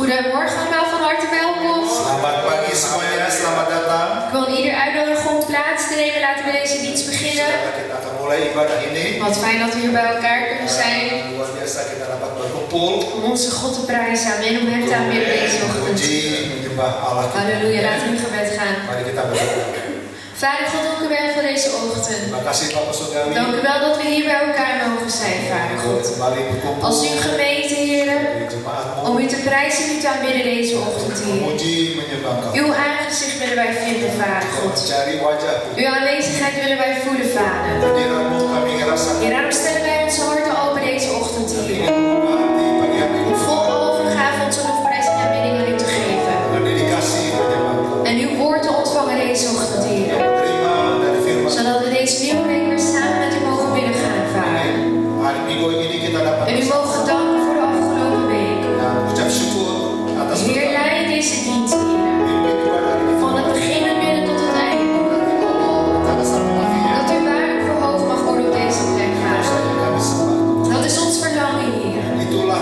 Goedemorgen allemaal, van harte welkom. Selamat pagi semuanya, selamat datang. Ik wil ieder uitnodigen om plaats te nemen. Laten we deze dienst beginnen. Kita akan mulai ibadah ini. Wat fijn dat we hier bij elkaar kunnen zijn. Luar biasa kita dapat berkumpul. Om onze God te prijzen. Amen. Om hem te aanbidden deze ochtend. Memuji, menyembah Allah kita. Halleluja. Laten we in gebed gaan. Mari kita berdoa. Vader God, dank u wel voor deze ochtend. Terima kasih Bapak Saudari. Dank u wel dat we hier bij elkaar mogen zijn, Vader God. Kembali berkumpul. Als uw gemeente, Heer, om u te prijzen en u te aanbidden deze ochtend, Heer. Memuji, menyembah Engkau. Uw aangezicht willen wij vinden, Vader God. Mencari wajah-Mu. Uw aanwezigheid willen wij voelen, Vader. Kehadiran-Mu kami rasakan. Heer, daarom stellen wij onze harten open deze ochtend, Kami Heer. ingin membuka hati pagi hari ini. Om vol overgave onze lofprijs en aanbidding aan u te geven. Dengan dedikasi menyembah Engkau. En uw woord te ontvangen deze ochtend, Heer. Terima dari firman. Zodat we deze nieuwe week weer samen met u mogen binnengaan, Vader. Hari Minggu ini kita dapat En u mogen danken voor de afgelopen week. ucap syukur atas Heer, leid deze dienst, Heer. pimpin ibadah hari ini. Van het begin en midden tot het einde. Dat uw waarde verhoogd mag worden op deze plek, Vader. Dat is ons verlangen, Heer. Itulah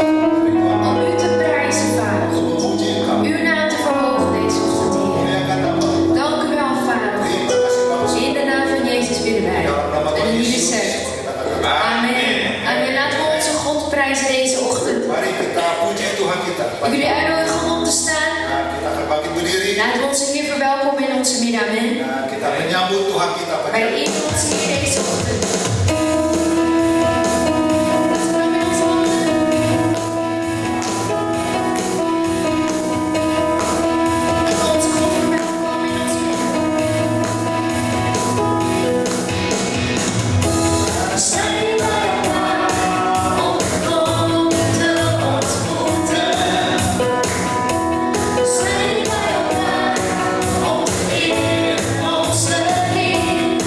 Om u te prijzen, Vader. memuji Engkau. Uw naam te verhogen deze ochtend, Heer. Muliakan nama. Dank u wel, Vader. Terima kasih Bapak. In de naam van Jezus bidden wij. Dalam nama En Tuhan in Yesus jullie zegt. kita katakan. Amen. Amen. Laten we onze God prijzen deze ochtend. Mari kita puji Tuhan kita. Ik wil jullie uitnodigen om op te staan. Nah, kita akan bangkit berdiri. Laten we onze Heer verwelkomen in onze midden. Amen. Nah, kita menyambut Tuhan kita pada Wij eren onze Heer deze ochtend. Laten we met onze handen. Dat we onze God verwelkomen in ons midden. We zijn bij elkaar om God te ontmoeten. We zijn bij elkaar om te eren onze Heer.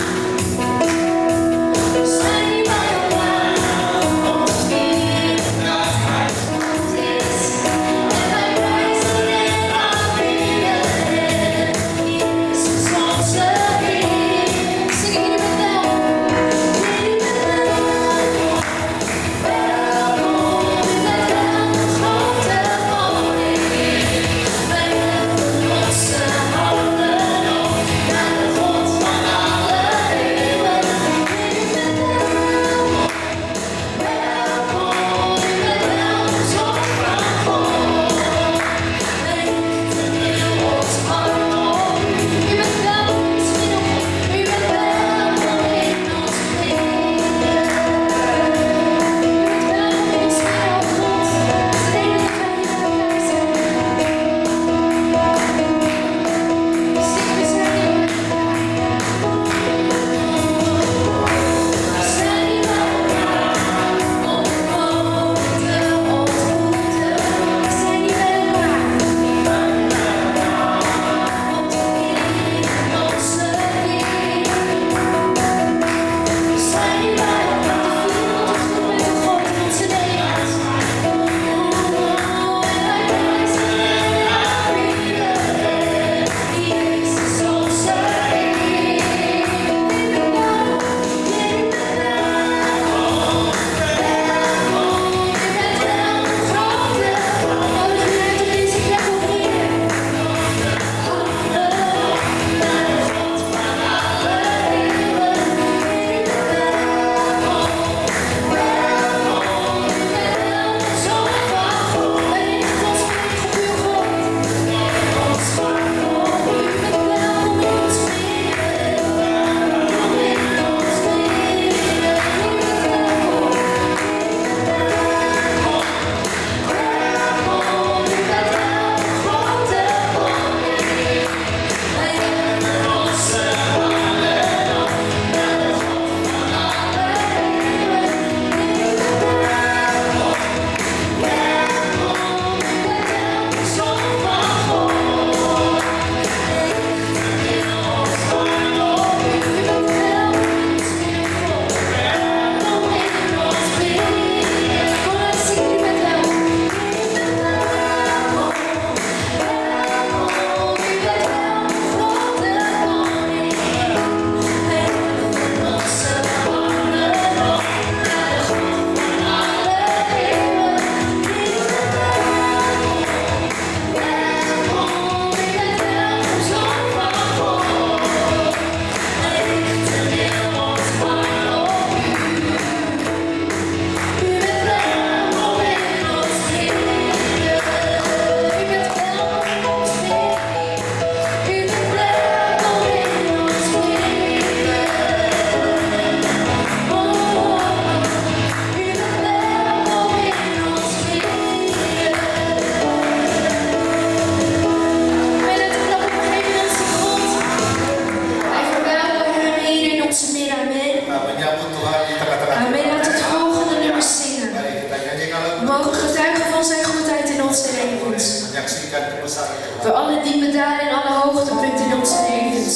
We mogen getuigen van zijn goedheid in onze levens. Menyaksikan kebesaran Tuhan. Door alle diepe dalen en alle hoogtepunten in onze levens.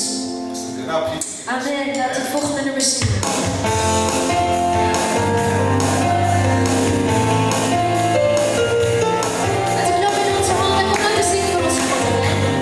Segenap hidup kita. Amen. Laat het volgende nummer zingen. Laten we nog in onze handen kom laten zingen voor onze God. Amen.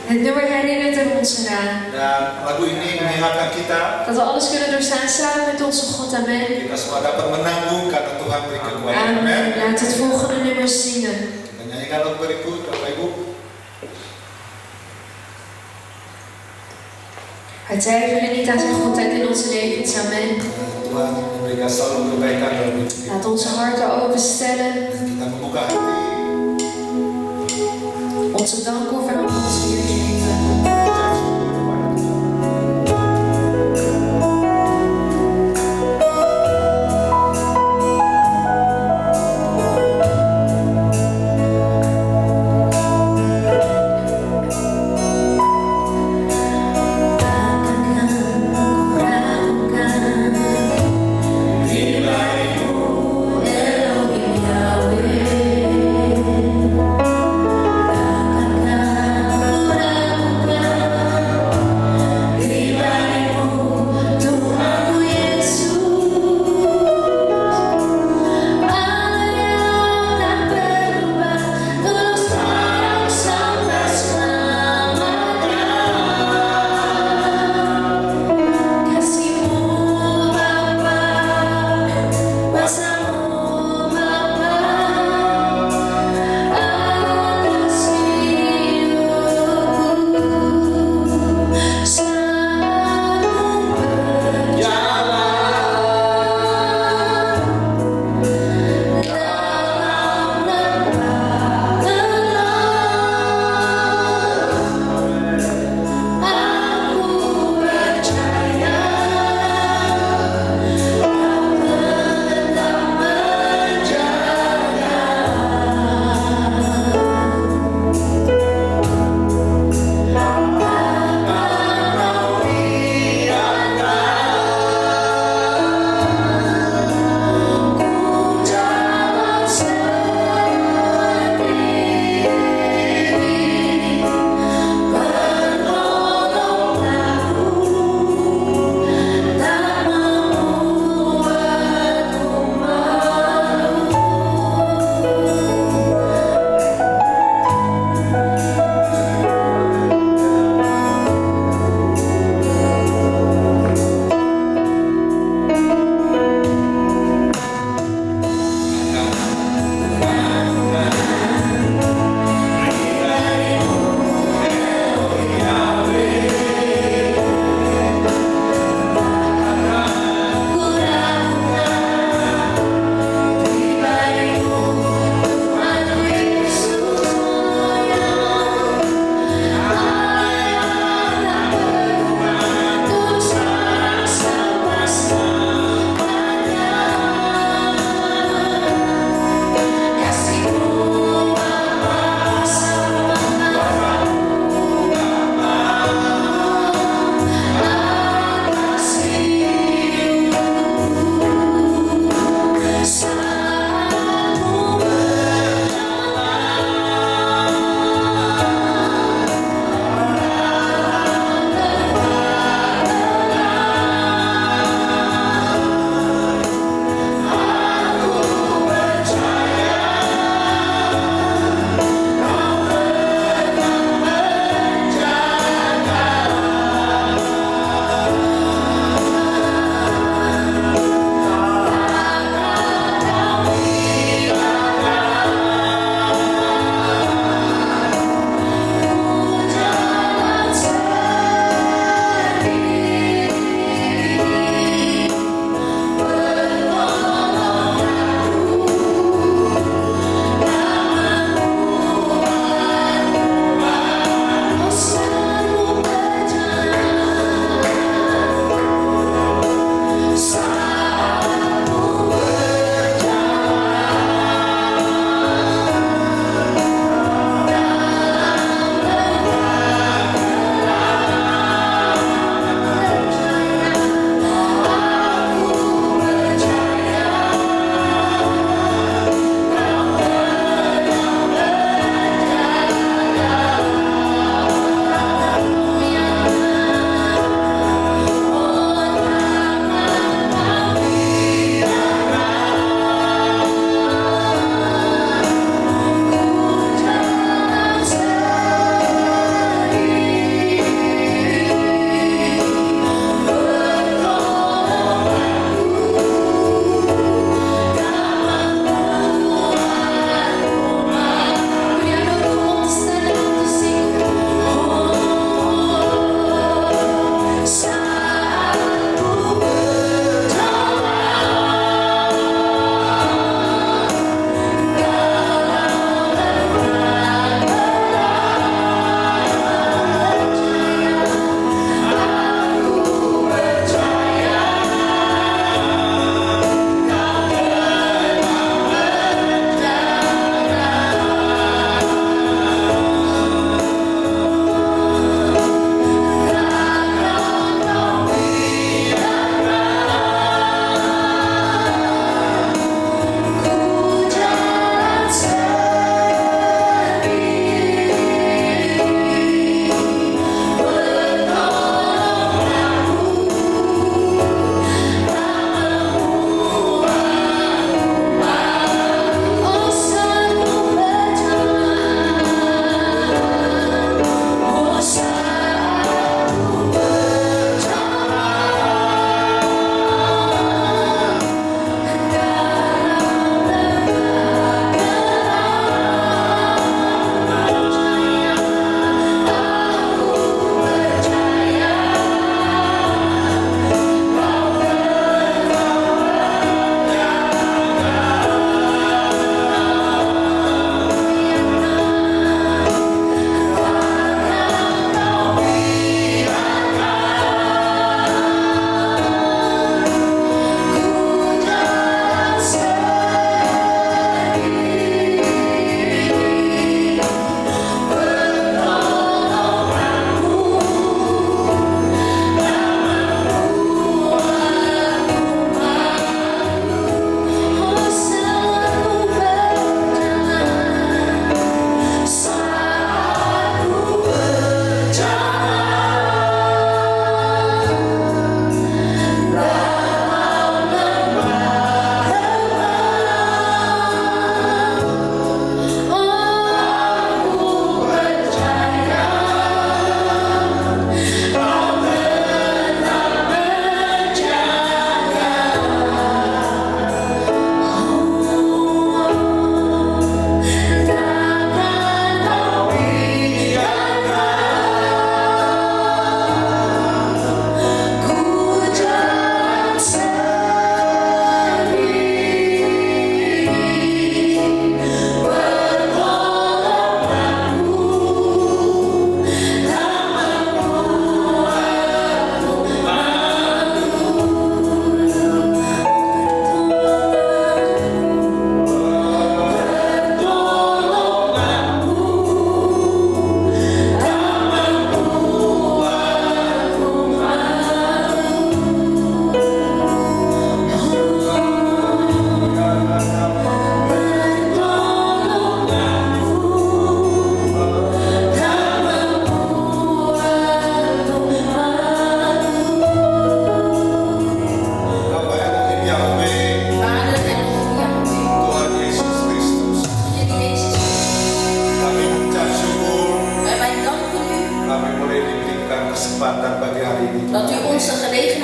Het nummer herinnert er ons eraan. Dan lagu ini mengingatkan kita Dat we alles kunnen doorstaan samen met onze God. Amen. kita semua dapat menanggung karena Tuhan beri kekuatan. Amen. Amen. Laat het volgende nummer zingen. Menyanyikan lagu berikut, Bapak Ibu. Wij twijfelen niet aan zijn goedheid in onze levens. Amen. Tuhan memberikan selalu kebaikan dalam hidup kita. Laat onze harten openstellen. Kita membuka hati Onze dank over aan ons hier geven. Takkan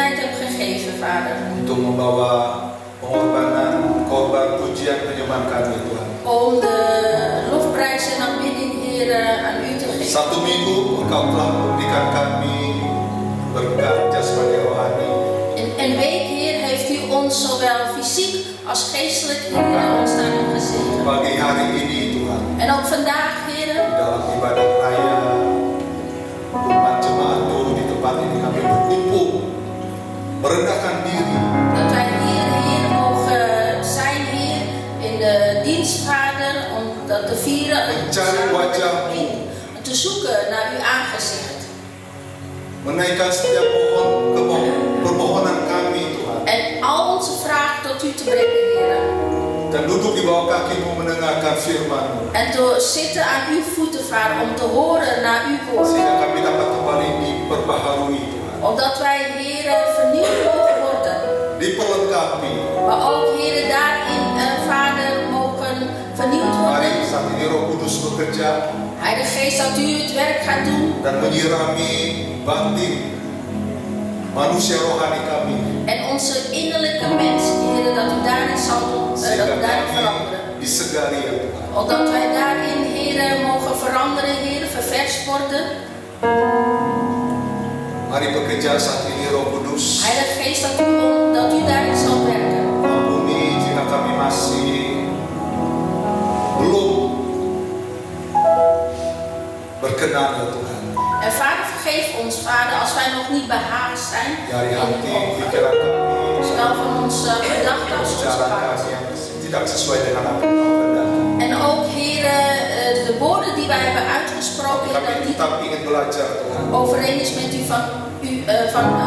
tijd hebt gegeven, Vader. untuk membawa pengorbanan, korban, pujian, penyembahan kami Tuhan. Om de lofprijs en aanbidding, Heer, aan u te geven. Satu minggu Engkau telah memberikan kami berkat jasmani rohani. In een week, Heer, heeft u ons zowel fysiek als geestelijk, Heer, ons daarin gezegend. Pagi hari ini Tuhan, En ook vandaag, Heer, di dalam ibadah raya umat jemaat Tuhan di tempat ini kami berkumpul, merendahkan diri, dat wij hier, Heer, mogen zijn, Heer, in de dienst, Vader, om dat te vieren, mencari wajah-Mu, om te zoeken naar uw aangezicht. menaikkan setiap permohonan kami Tuhan, En al onze vragen tot u te brengen, Heer. dan duduk di bawah kaki-Mu mendengarkan firman-Mu, En te zitten aan uw voeten, Vader, om te horen naar uw woord. sehingga kami dapat kembali diperbaharui Tuhan, Opdat wij, Heer, vernieuwd mogen worden. diperlengkapi. Maar ook, Heer, daarin, Vader, mogen vernieuwd worden. Mari saat ini Roh Kudus bekerja Heilige Geest, dat u het werk gaat doen. dan menyirami batin manusia rohani kami, En onze innerlijke mens, Heer, dat u daarin zal doen, dat sehingga u daarin kami veranderen. disegari ya Tuhan. Opdat wij daarin, Heer, mogen veranderen, Heer, ververs worden. Mari bekerja saat ini Roh Kudus. Heilige Geest, dat u daarin zal werken. Ampuni jika kami masih belum berkenan ya Tuhan. En Vader, vergeef ons, Vader, als wij nog niet behaagd zijn Dari in uw hati, ogen. pikiran kami, Zowel van onze gedachten als onze cara hart. kami yang tidak sesuai dengan apa yang Kau kehendaki. En ook, Heer, de woorden die wij hebben uitgesproken, Heer, Kami dat niet tetap ingin belajar Tuhan. overeen is met die van u,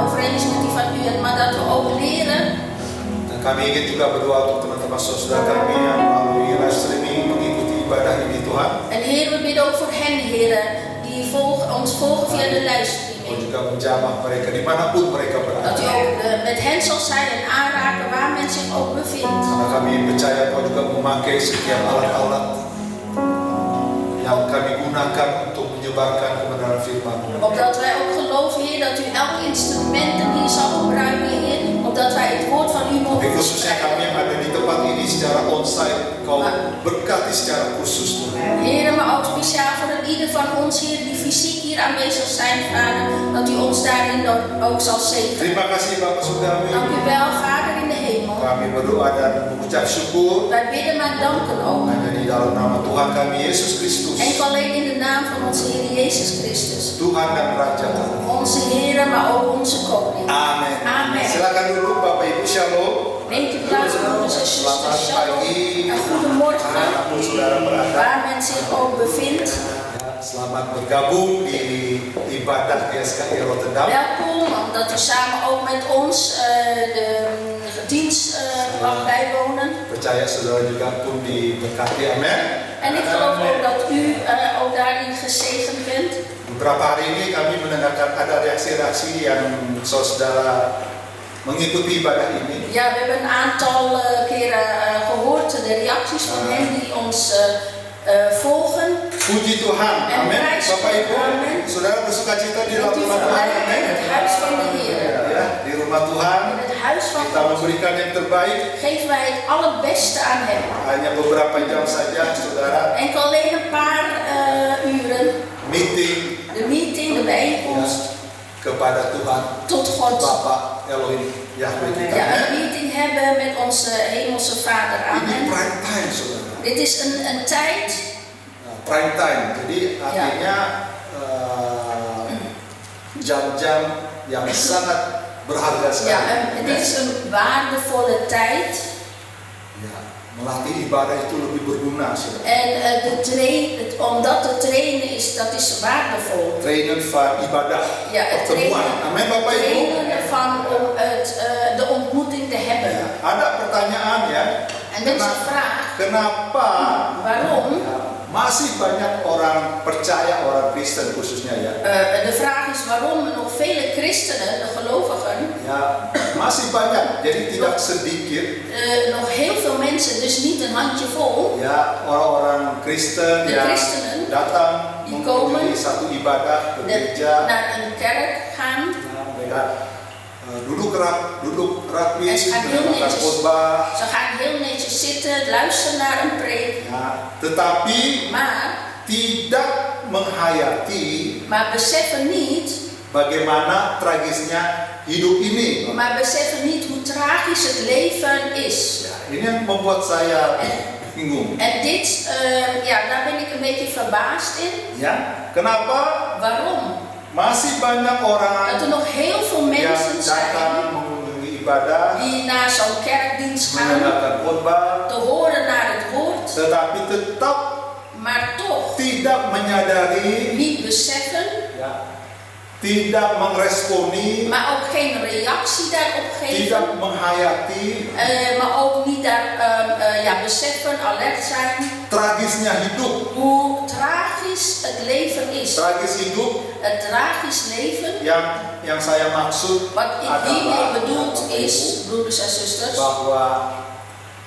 overeen is met die van u, maar dat we ook leren. Dan kami ingin juga berdoa untuk teman-teman saudara kami yang melalui live streaming mengikuti ibadah ini Tuhan. En Heer, we bidden ook voor hen, Heer, die ons volgen via de Kau livestreaming. juga menjamah mereka dimanapun mereka Dat u berada. ook met hen zal zijn en aanraken waar men zich ook bevindt. Karena kami percaya Kau juga memakai setiap alat-alat yang kami gunakan untuk menyebarkan kebenaran firman-Mu. Opdat wij ook geloven, Heer, dat u elk instrument hier zal gebruiken, Heer. Opdat wij het woord van u Tapi mogen khususnya kami yang ada di tempat ini secara onsite, Kau berkati secara khusus Tuhan. Heer, maar ook speciaal voor ieder van ons, Heer, die fysiek hier aanwezig zijn, Vader. Dat u ons daarin ook zal zegenen. Terima kasih Bapak Surgawi. Dank u wel, Vader in de hemel. Kami berdoa dan mengucap syukur Wij bidden maar danken ook. hanya di dalam nama Tuhan kami Yesus Kristus, Enkel alleen in de naam van onze Heer Jezus Christus. Tuhan dan Raja kami. Onze Heer, maar ook onze Koning. Amin. Amen. Silakan dulu Bapak Ibu Shalom. Neemt u plaats, broeders en Selamat zusters. Shalom. pagi. En goedemorgen, Dimanapun saudara berada. waar men zich ook bevindt. Ya, selamat bergabung di ibadah GSKI Rotterdam. Welkom, omdat u samen ook met ons de dienst mag bijwonen. Percaya saudara juga pun diberkati. Amin. En ik geloof ook dat u ook daarin gezegend bent. Beberapa hari ini kami mendengarkan ada reaksi-reaksi yang saudara mengikuti ibadah ini. Ja, we hebben een aantal keren gehoord de reacties van hen die ons volgen. Puji Tuhan. En Amin. prijs Bapak Ibu, Amen. saudara bersuka cita di dalam Dat u rumah Tuhan. verblijft in Amin. het huis van de Heer. Ya, di rumah Tuhan In het huis van kita God memberikan yang terbaik. geven wij het allerbeste aan Hem. Hanya beberapa jam saja saudara. Enkel alleen een paar uren, Meeting de meeting, de ya, bijeenkomst, kepada Tuhan tot God. Bapa Elohim Yahweh kita. Ja, Amin. een meeting hebben met onze hemelse Vader. Ini Amen. prime time saudara. Dit is een tijd, Nah, prime time. Jadi artinya jam-jam yang sangat berharga ja, sekali. dit is een waardevolle tijd. Ya, melatih ibadah itu lebih berguna saudara. En omdat te trainen is, dat is waardevol. Trainen van ibadah, Ja, het pertemuan. Amin Bapak Ibu. trainen ervan om de ontmoeting te hebben. Ya, ada pertanyaan ya. En dit is een vraag. Kenapa Waarom? ya, masih banyak orang percaya, orang Kristen khususnya ya. De vraag is waarom nog vele christenen, de gelovigen, Ya, masih banyak. Jadi tidak sedikit nog heel veel mensen, dus niet een handjevol, ya orang-orang Kristen de yang christenen datang Die mengunjungi komen satu ibadah ke gereja. naar een kerk gaan. Nah, mereka duduk rapi, En ze gaan heel mendengarkan netjes. khotbah. Ze gaan heel netjes zitten, luisteren naar een preek. Ya, tetapi tidak menghayati Maar beseffen niet, bagaimana tragisnya hidup ini. maar beseffen niet hoe tragisch het leven is. Ya, ini yang membuat saya bingung. En dit, daar ben ik een beetje verbaasd in. Ya, kenapa Waarom? masih banyak orang Dat er nog heel veel yang mensen zijn datang mengunjungi ibadah, die naar zo'n kerkdienst gaan, mendengarkan khotbah, te horen naar het woord, tetapi tetap maar toch tidak menyadari, niet beseffen, ya, tidak meresponi, maar ook geen reactie daarop geven, tidak menghayati maar ook niet daar beseffen, alert zijn, tragisnya hidup. hoe tragisch het leven is. Tragis hidup Het tragisch leven, yang saya maksud wat ik hiermee adalah bedoeld is, broeders en zusters, bahwa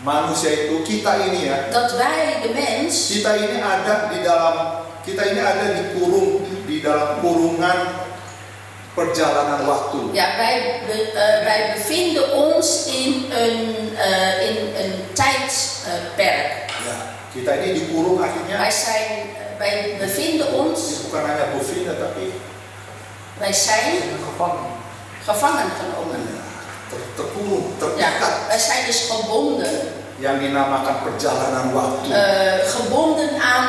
manusia itu, kita ini ya, dat wij, de mens, kita ini ada di dalam kurungan perjalanan waktu. ja, wij bevinden ons in een tijdperk. Ya, kita ini dikurung akhirnya. Wij bevinden ons, Bukan hanya bevinden tapi wij zijn gevangen genomen. terkurung, Ja, terikat, wij zijn dus gebonden. yang dinamakan perjalanan waktu. Gebonden aan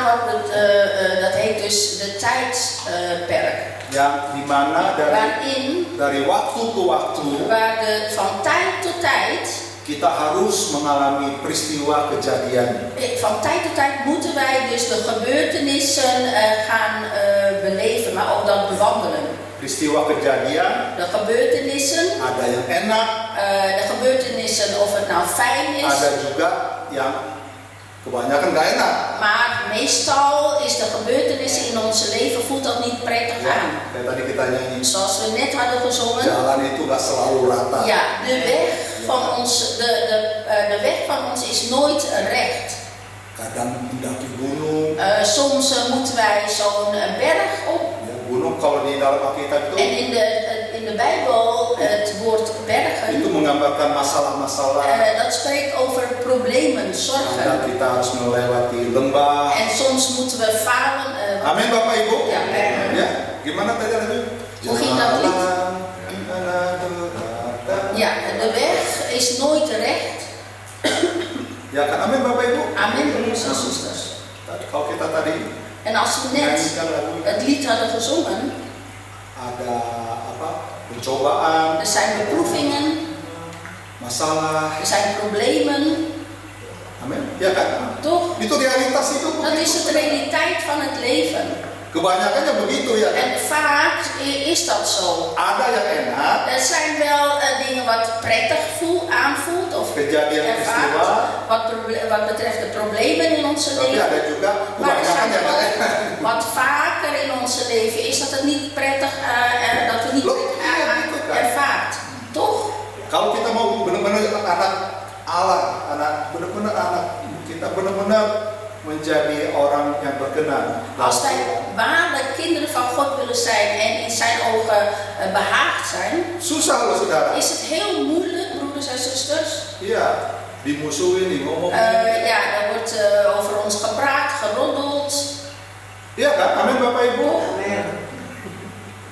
dat heet dus de tijdperk. Yang dimana Waarin, dari waktu ke waktu van tijd tot tijd, kita harus mengalami peristiwa kejadian. van tijd tot tijd moeten wij dus de gebeurtenissen gaan beleven, maar ook dan bewandelen. Peristiwa kejadian, De gebeurtenissen, ada yang enak, de gebeurtenissen of het nou fijn is, ada juga yang kebanyakan gak enak. maar meestal is de gebeurtenissen in ons leven voelt dat niet prettig Ya, aan. kayak tadi kita nyanyi, Zoals we net hadden gezongen, jalan itu gak selalu rata. ja, de weg van ons is nooit recht. Kadang mendaki gunung. Soms moeten wij zo'n berg op. Ya, gunung kalau di dalam Alkitab En itu in de Bijbel, het woord itu bergen, menggambarkan masalah-masalah. dat spreekt over problemen, Kadang zorgen. kita harus melewati lembah. En soms moeten we falen. Amin Bapak Ibu. Ja, Ya, gimana tadi lagu? Hoe ging dat lied? Jalan Ja, de weg is nooit recht. Ya kan, amin Bapak Ibu. Amen, broeders en zusters. Kalau kita tadi En als we net nyanyikan lagu, het lied hadden gezongen, ada apa? Pencobaan, er zijn beproevingen, masalah. er zijn problemen, Amin. Ya kan? toch? Itu realitas itu. Dat is de realiteit van het leven. Kebanyakannya begitu ya. En vaak is dat zo. Ada yang enak, Er zijn wel dingen wat prettig aanvoelt of kejadian peristiwa, ervaart wat betreft de problemen in onze tapi ada leven. juga Maar er kebanyakan zijn yang gak enak. ook wat vaker in onze leven is dat het niet prettig, dat we niet Loh, prettig iya, gitu kan. ervaart. Toch? Kalau kita mau benar-benar anak Allah, benar-benar anak, kita benar-benar menjadi orang yang berkenan. Als wij waarlijk kinderen van God willen zijn en in zijn ogen behaagd zijn, Susah loh saudara. is het heel moeilijk, broeders en zusters. Iya, dimusuhin, ngomongin. Er wordt over ons gepraat, geroddeld. Iya kan? Amin Bapak Ibu.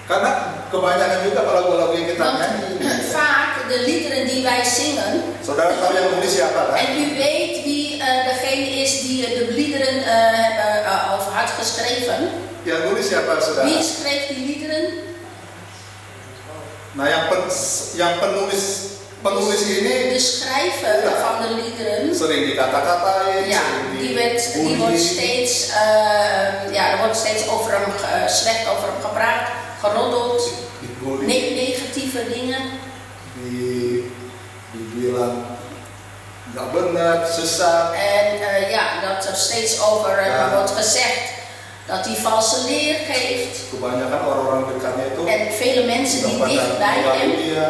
Karena kebanyakan juga kalau lagu-lagu yang kita Want nyanyi. vaak de liederen die wij zingen, Saudara tahu yang nulis siapa kan? en u weet wie degene is die de liederen over had geschreven. Yang nulis siapa saudara? Wie schreef die liederen? Nah yang penulis ini De schrijver van de liederen. sering dikata-katain, Ja, sering die wordt steeds, er wordt steeds over hem slecht over hem gepraat, geroddeld, dibully, negatieve dingen. dibilang nggak benar, sesat. En dat er steeds over hem wordt gezegd dat hij valse leer geeft. Kebanyakan orang-orang dekatnya itu En vele mensen die dicht bij hem dia.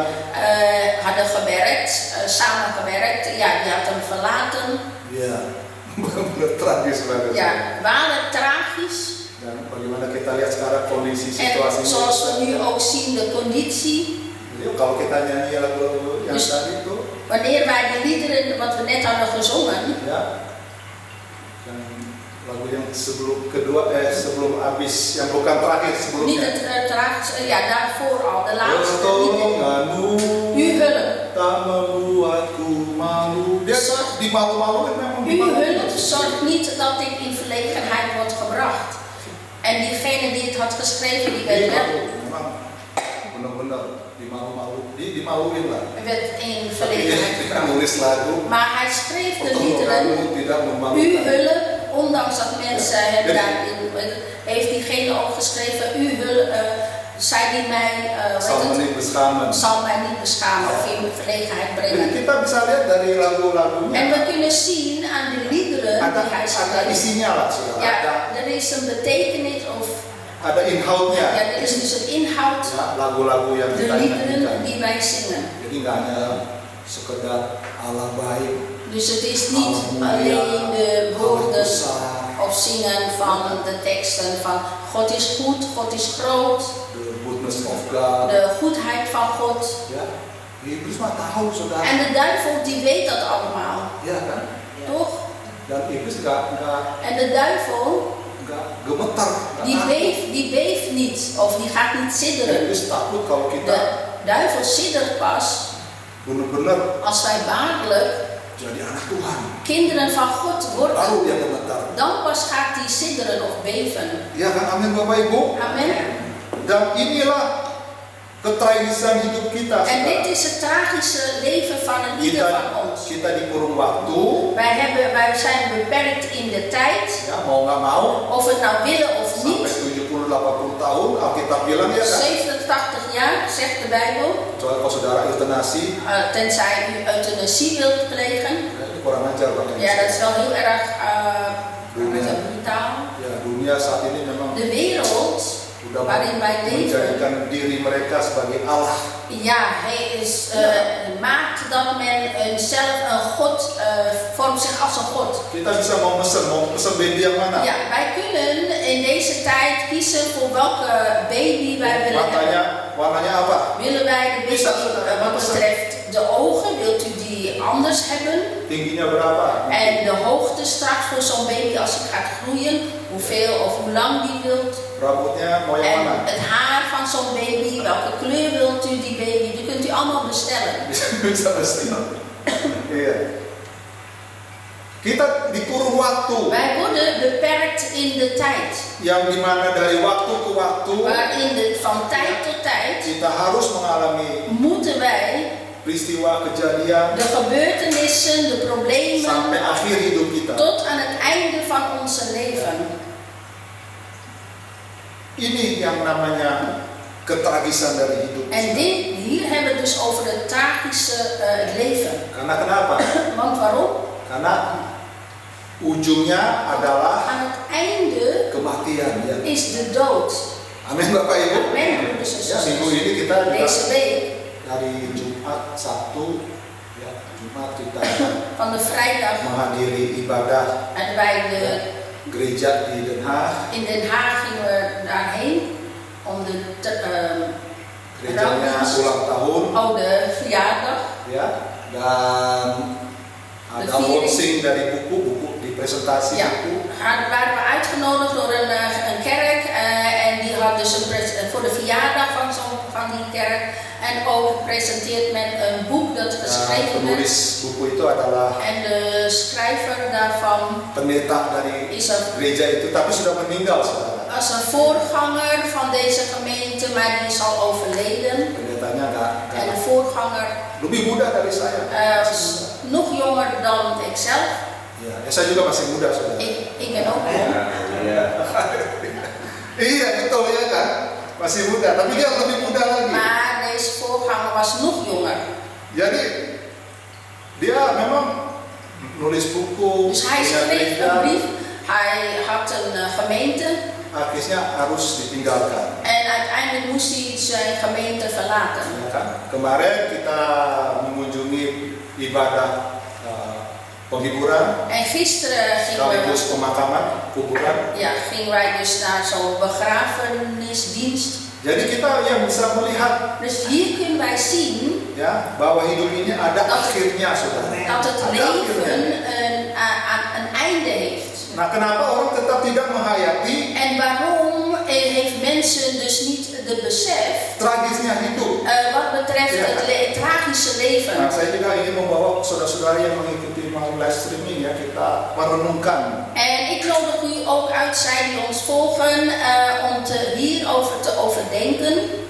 hadden gewerkt, samengewerkt, die had hem verlaten. Ya, benar-benar tragis banget. Ja, waarlijk tragisch. Dan bagaimana kita lihat sekarang kondisi En situasinya. zoals we nu ook zien, de conditie. Yuk, kalau kita nyanyi lagu yang Dus- tadi itu, Wanneer wij de liederen wat we net hadden gezongen, ya, yang lagu yang sebelum habis, yang bukan terakhir niet sebelumnya. het tragisch, ja daarvoor al, de laatste lied. Pertolonganmu U hulp, tak membuatku malu. Dia dimalu-maluin memang. uw hulp zorgt niet dat ik in verlegenheid word gebracht. En diegene die het had geschreven, die werd wel, Memang benar-benar dimaluin lah. werd in Tapi verlegenheid dia gebracht. nulis lagu. Maar hij schreef de liederen, Pertolonganmu tidak uw memalukan. hulp, ondanks dat mensen het Ja. daarin, heeft diegene ook geschreven, uw hulp, zij die mij, Zal me niet beschamen. zal mij niet beschamen of in verlegenheid Jadi brengen. kita bisa lihat dari lagu-lagunya. En we kunnen zien aan de liederen Ada die hij ada schreef. isinya lah, saudara. Ja, er is een betekenis of Ada inhoudnya. ja, er is dus een inhoud, Ya, lagu-lagu yang de kita liederen nyanyikan. die wij zingen. Jadi nggak hanya sekedar Allah baik, Dus het is niet alleen de Allah woorden besar, of zingen van de teksten van God is goed, God is groot, the goodness of God. de goedheid van God. Ya, iblis mah tahu, saudara. En de duivel die weet dat allemaal, Ya kan? toch? Dan iblis nggak En de duivel gemetar, die beeft niet of die gaat niet sidderen. Iblis takut kalau De kita duivel siddert pas benar-benar als wij waarlijk jadi anak Tuhan. kinderen van God Baru worden. dia gemetar. Dan pas gaat hij sidderen of beven. Ya kan, amin Bapak Ibu. Amen. Dan inilah ketragisan hidup kita. En dit saudara. is het tragische leven van een ieder van ons. Kita dikurung waktu, Wij zijn beperkt in de tijd, ya mau nggak mau, of we het nou willen of sampai niet. 70-80 tahun, Alkitab bilang ya kan. 87 jaar, zegt de Bijbel, Kecuali kalau saudara eutanasi, tenzij u euthanasie wilt plegen. ini kurang ajar Pak. Ja, dat is wel heel erg brutaal. Ya, dunia saat ini memang De wereld sudah waarin wij leven, menjadikan diri mereka sebagai Allah. ja, hij is, maakt dat men zelf een God, vormt zich als een God. Kita bisa mau pesen baby yang mana? Ja, wij kunnen in deze tijd kiezen voor welke baby wij willen hebben. Warnanya apa? Willen wij de baby, wat betreft de ogen, wilt u die anders hebben? Tingginya berapa? En de hoogte straks voor zo'n baby als hij gaat groeien, hoeveel of hoe lang die wilt. Rambutnya mau yang En mana? het haar van zo'n baby, welke kleur wilt u die baby, die kunt u allemaal bestellen. Bisa bestellen. Iya. Kita dikurung waktu, Wij worden beperkt in de tijd, yang dimana dari waktu ke waktu waarin van tijd tot tijd kita harus mengalami moeten wij peristiwa kejadian de gebeurtenissen, de problemen, sampai akhir hidup kita. tot aan het einde van onze leven. Ini yang namanya ketragisan dari hidup. En hier hebben we het dus over het tragische leven. Karena kenapa? Want waarom? Karena ujungnya adalah Aan het einde kematian ya. is de dood. Amin Bapak Ibu. Amen, broeders en Ya, minggu zusters. ini kita juga Deze week, dari Jumat, Sabtu, ya Jumat kita van de vrijdag, menghadiri ibadah en wij gereja di Den Haag. in Den Haag gingen we daarheen om de Gerejanya ulang tahun de verjaardag. ya, dan ada De viering. launching dari buku di presentasi Ja, buku. waren we uitgenodigd door een kerk en die had dus voor de verjaardag van die kerk en ook presenteert men een boek dat geschreven werd. Penulis buku itu adalah En de schrijver daarvan pendeta dari is een, gereja itu, tapi sudah meninggal saudara. als een voorganger van deze gemeente, maar die is al overleden. Pendetanya En de nggak voorganger lebih muda dari saya. was nog jonger dan ikzelf. Ya, saya juga masih muda saudara. Ik ben ook jong. Iya betul ya kan, masih muda, tapi dia lebih muda lagi. Maar deze voorganger was nog jonger. Jadi dia memang nulis buku, Dus hij punya schreef gereja, een brief. Hij had een gemeente. akhirnya harus ditinggalkan. En uiteindelijk moest hij zijn gemeente verlaten. Ya kan? Kemarin kita mengunjungi ibadah penghiburan, En gisteren sekaligus pemakaman, kuburan. gingen wij dus naar zo'n begrafenisdienst. Jadi kita yang bisa melihat Dus hier kunnen wij zien ya bahwa hidup ini ada akhirnya, saudara. dat het Ada akhirnya. leven een einde heeft. Nah, kenapa orang tetap tidak menghayati En waarom heeft mensen dus niet de besef tragisnya hidup? wat betreft Ja. het tragische leven? Nah, saya juga ingin membawa saudara-saudara yang mengikuti melalui live streaming ya, kita merenungkan. En ik nodig u ook uit, zij die ons volgen, om hierover te overdenken.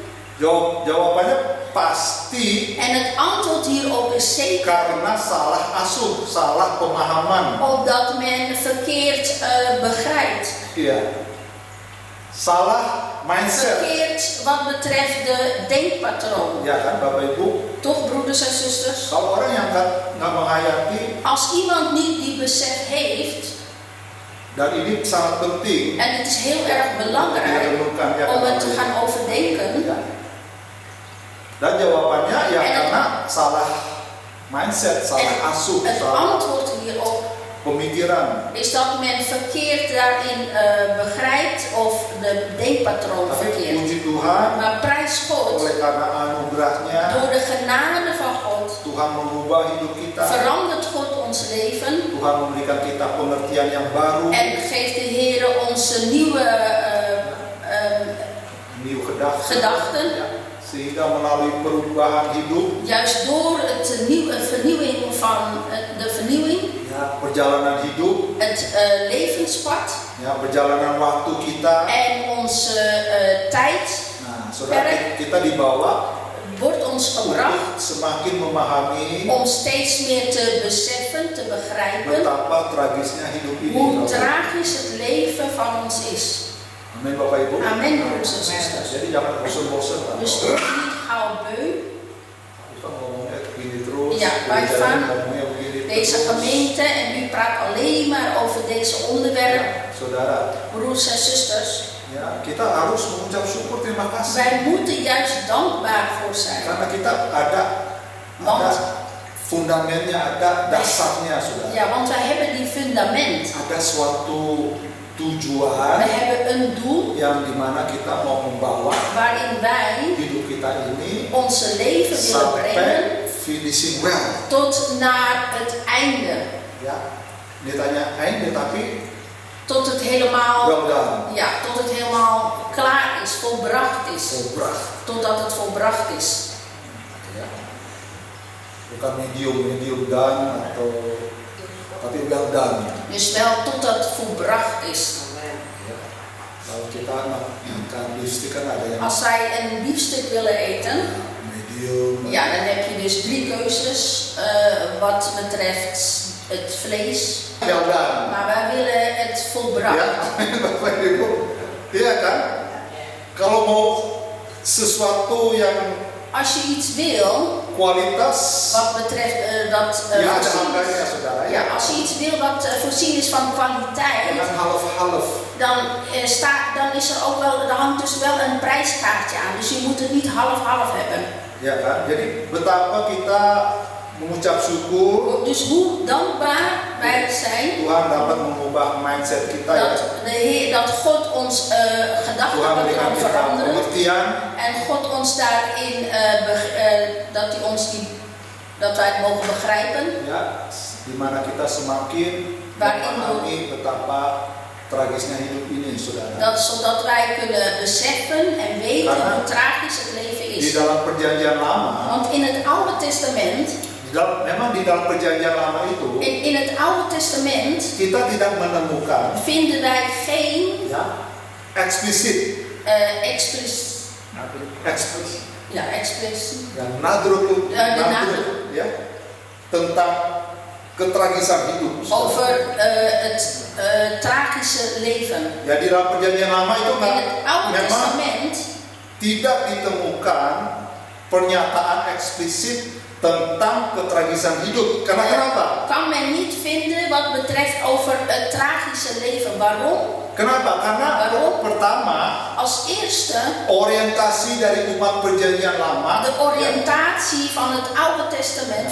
Jawabannya pasti En het antwoord hierop is zeker karena salah asuh, salah pemahaman. omdat men verkeerd begrijpt. Iya. Salah mindset. Verkeerd wat betreft de denkpatroon. Ya kan, Bapak Ibu? Toch, broeders en zusters? Kalau orang yang nggak menghayati, Als iemand niet die besef heeft, dan ini sangat penting, en het is heel erg belangrijk direnungkan ya. om het Bapak te Ibu. gaan overdenken, Ya. Dan jawabannya ya En het- karena salah mindset, salah asuh, het salah antwoord hierop pemikiran. is dat men verkeerd daarin begrijpt of de denkpatroon Tapi verkeerd. puji Tuhan, Maar prijs God, oleh karena anugerahnya, door de genade van God Tuhan mengubah hidup kita. verandert God ons leven Tuhan memberikan kita pengertian yang baru, en geeft de Heer ons nieuwe new gedachten. Ya. Sehingga melalui perubahan hidup, Juist door het vernieuwing van de vernieuwing, ya, perjalanan hidup, het levenspad ya, perjalanan waktu kita. en onze tijd Nah, saudara, kita dibawa wordt ons gebracht untuk semakin memahami om steeds meer te beseffen, te begrijpen betapa tragisnya hidup ini. hoe Bapak. tragisch het leven van ons is. Amin, Bapak Ibu. Amen, broeders en zusters. Jadi jangan bosan-bosan. Dus word niet gauw beu. Kita ngomongnya begini terus. Ja, Pak gereja Ivan, ngomongnya begini Deze terus. gemeente en u praat alleen maar over deze onderwerp. Ya, saudara, Broeders en zusters, ya, kita harus mengucap syukur, terima kasih. wij moeten juist dankbaar voor zijn. Karena kita ada fundamennya, ada dasarnya, saudara. Ja, want wij hebben die fundament. Ada suatu We tujuan hebben een doel yang dimana kita mau membawa waarin wij hidup kita ini onze leven willen brengen sampai finishing well. tot naar het einde. Ya, ditanya einde tapi Tot het helemaal, well done. ja, tot het helemaal klaar is, volbracht is. Volbracht. Totdat het volbracht is. Ya. Bukan medium done atau tapi well done. Dus wel totdat het volbracht is. Ya. Kalau kita makan beefsteak kan ada yang Als wij een biefstuk willen eten, medium. ja, dan heb je dus 3 keuzes wat betreft het vlees. Well done. Maar wij willen het volbracht. Ya, Bapak Ibu. Iya kan? Kalau mau sesuatu yang Als je iets wil, kualitas, wat betreft dat ya ada voorzien harganya, is, saudara. ja, als je iets wil wat voorzien is van kwaliteit, Jangan half-half. dan is er ook wel, er hangt dus wel een prijskaartje aan. Dus je moet het niet half-half hebben. Ya kan? Jadi betapa kita mengucap syukur Dus hoe dankbaar wij zijn Tuhan dapat mengubah mindset kita ya. dat God ons Tuhan gedachten memberikan kan kita veranderen. pengertian. En God ons daarin, dat wij het mogen begrijpen. Ya, di mana kita semakin Waarin memahami betapa tragisnya hidup ini, saudara. Zodat wij kunnen beseffen en weten Karena hoe tragisch het leven Di is. dalam perjanjian lama, Want in het Oude Testament, memang di dalam perjanjian lama itu in het Oude Testament kita tidak menemukan vinden wij geen ya eksplisit yang nadruk ya tentang ketragisan hidup. over het tragische leven. Ya di dalam perjanjian lama itu In het Oude memang Testament tidak ditemukan pernyataan eksplisit tentang ketragisan hidup. Karena kenapa? kan men niet vinden wat betreft over het tragische leven. Waarom? Kenapa? Karena pertama, Als eerste, orientasi dari umat perjanjian lama, de oriëntatie van het Oude Testament,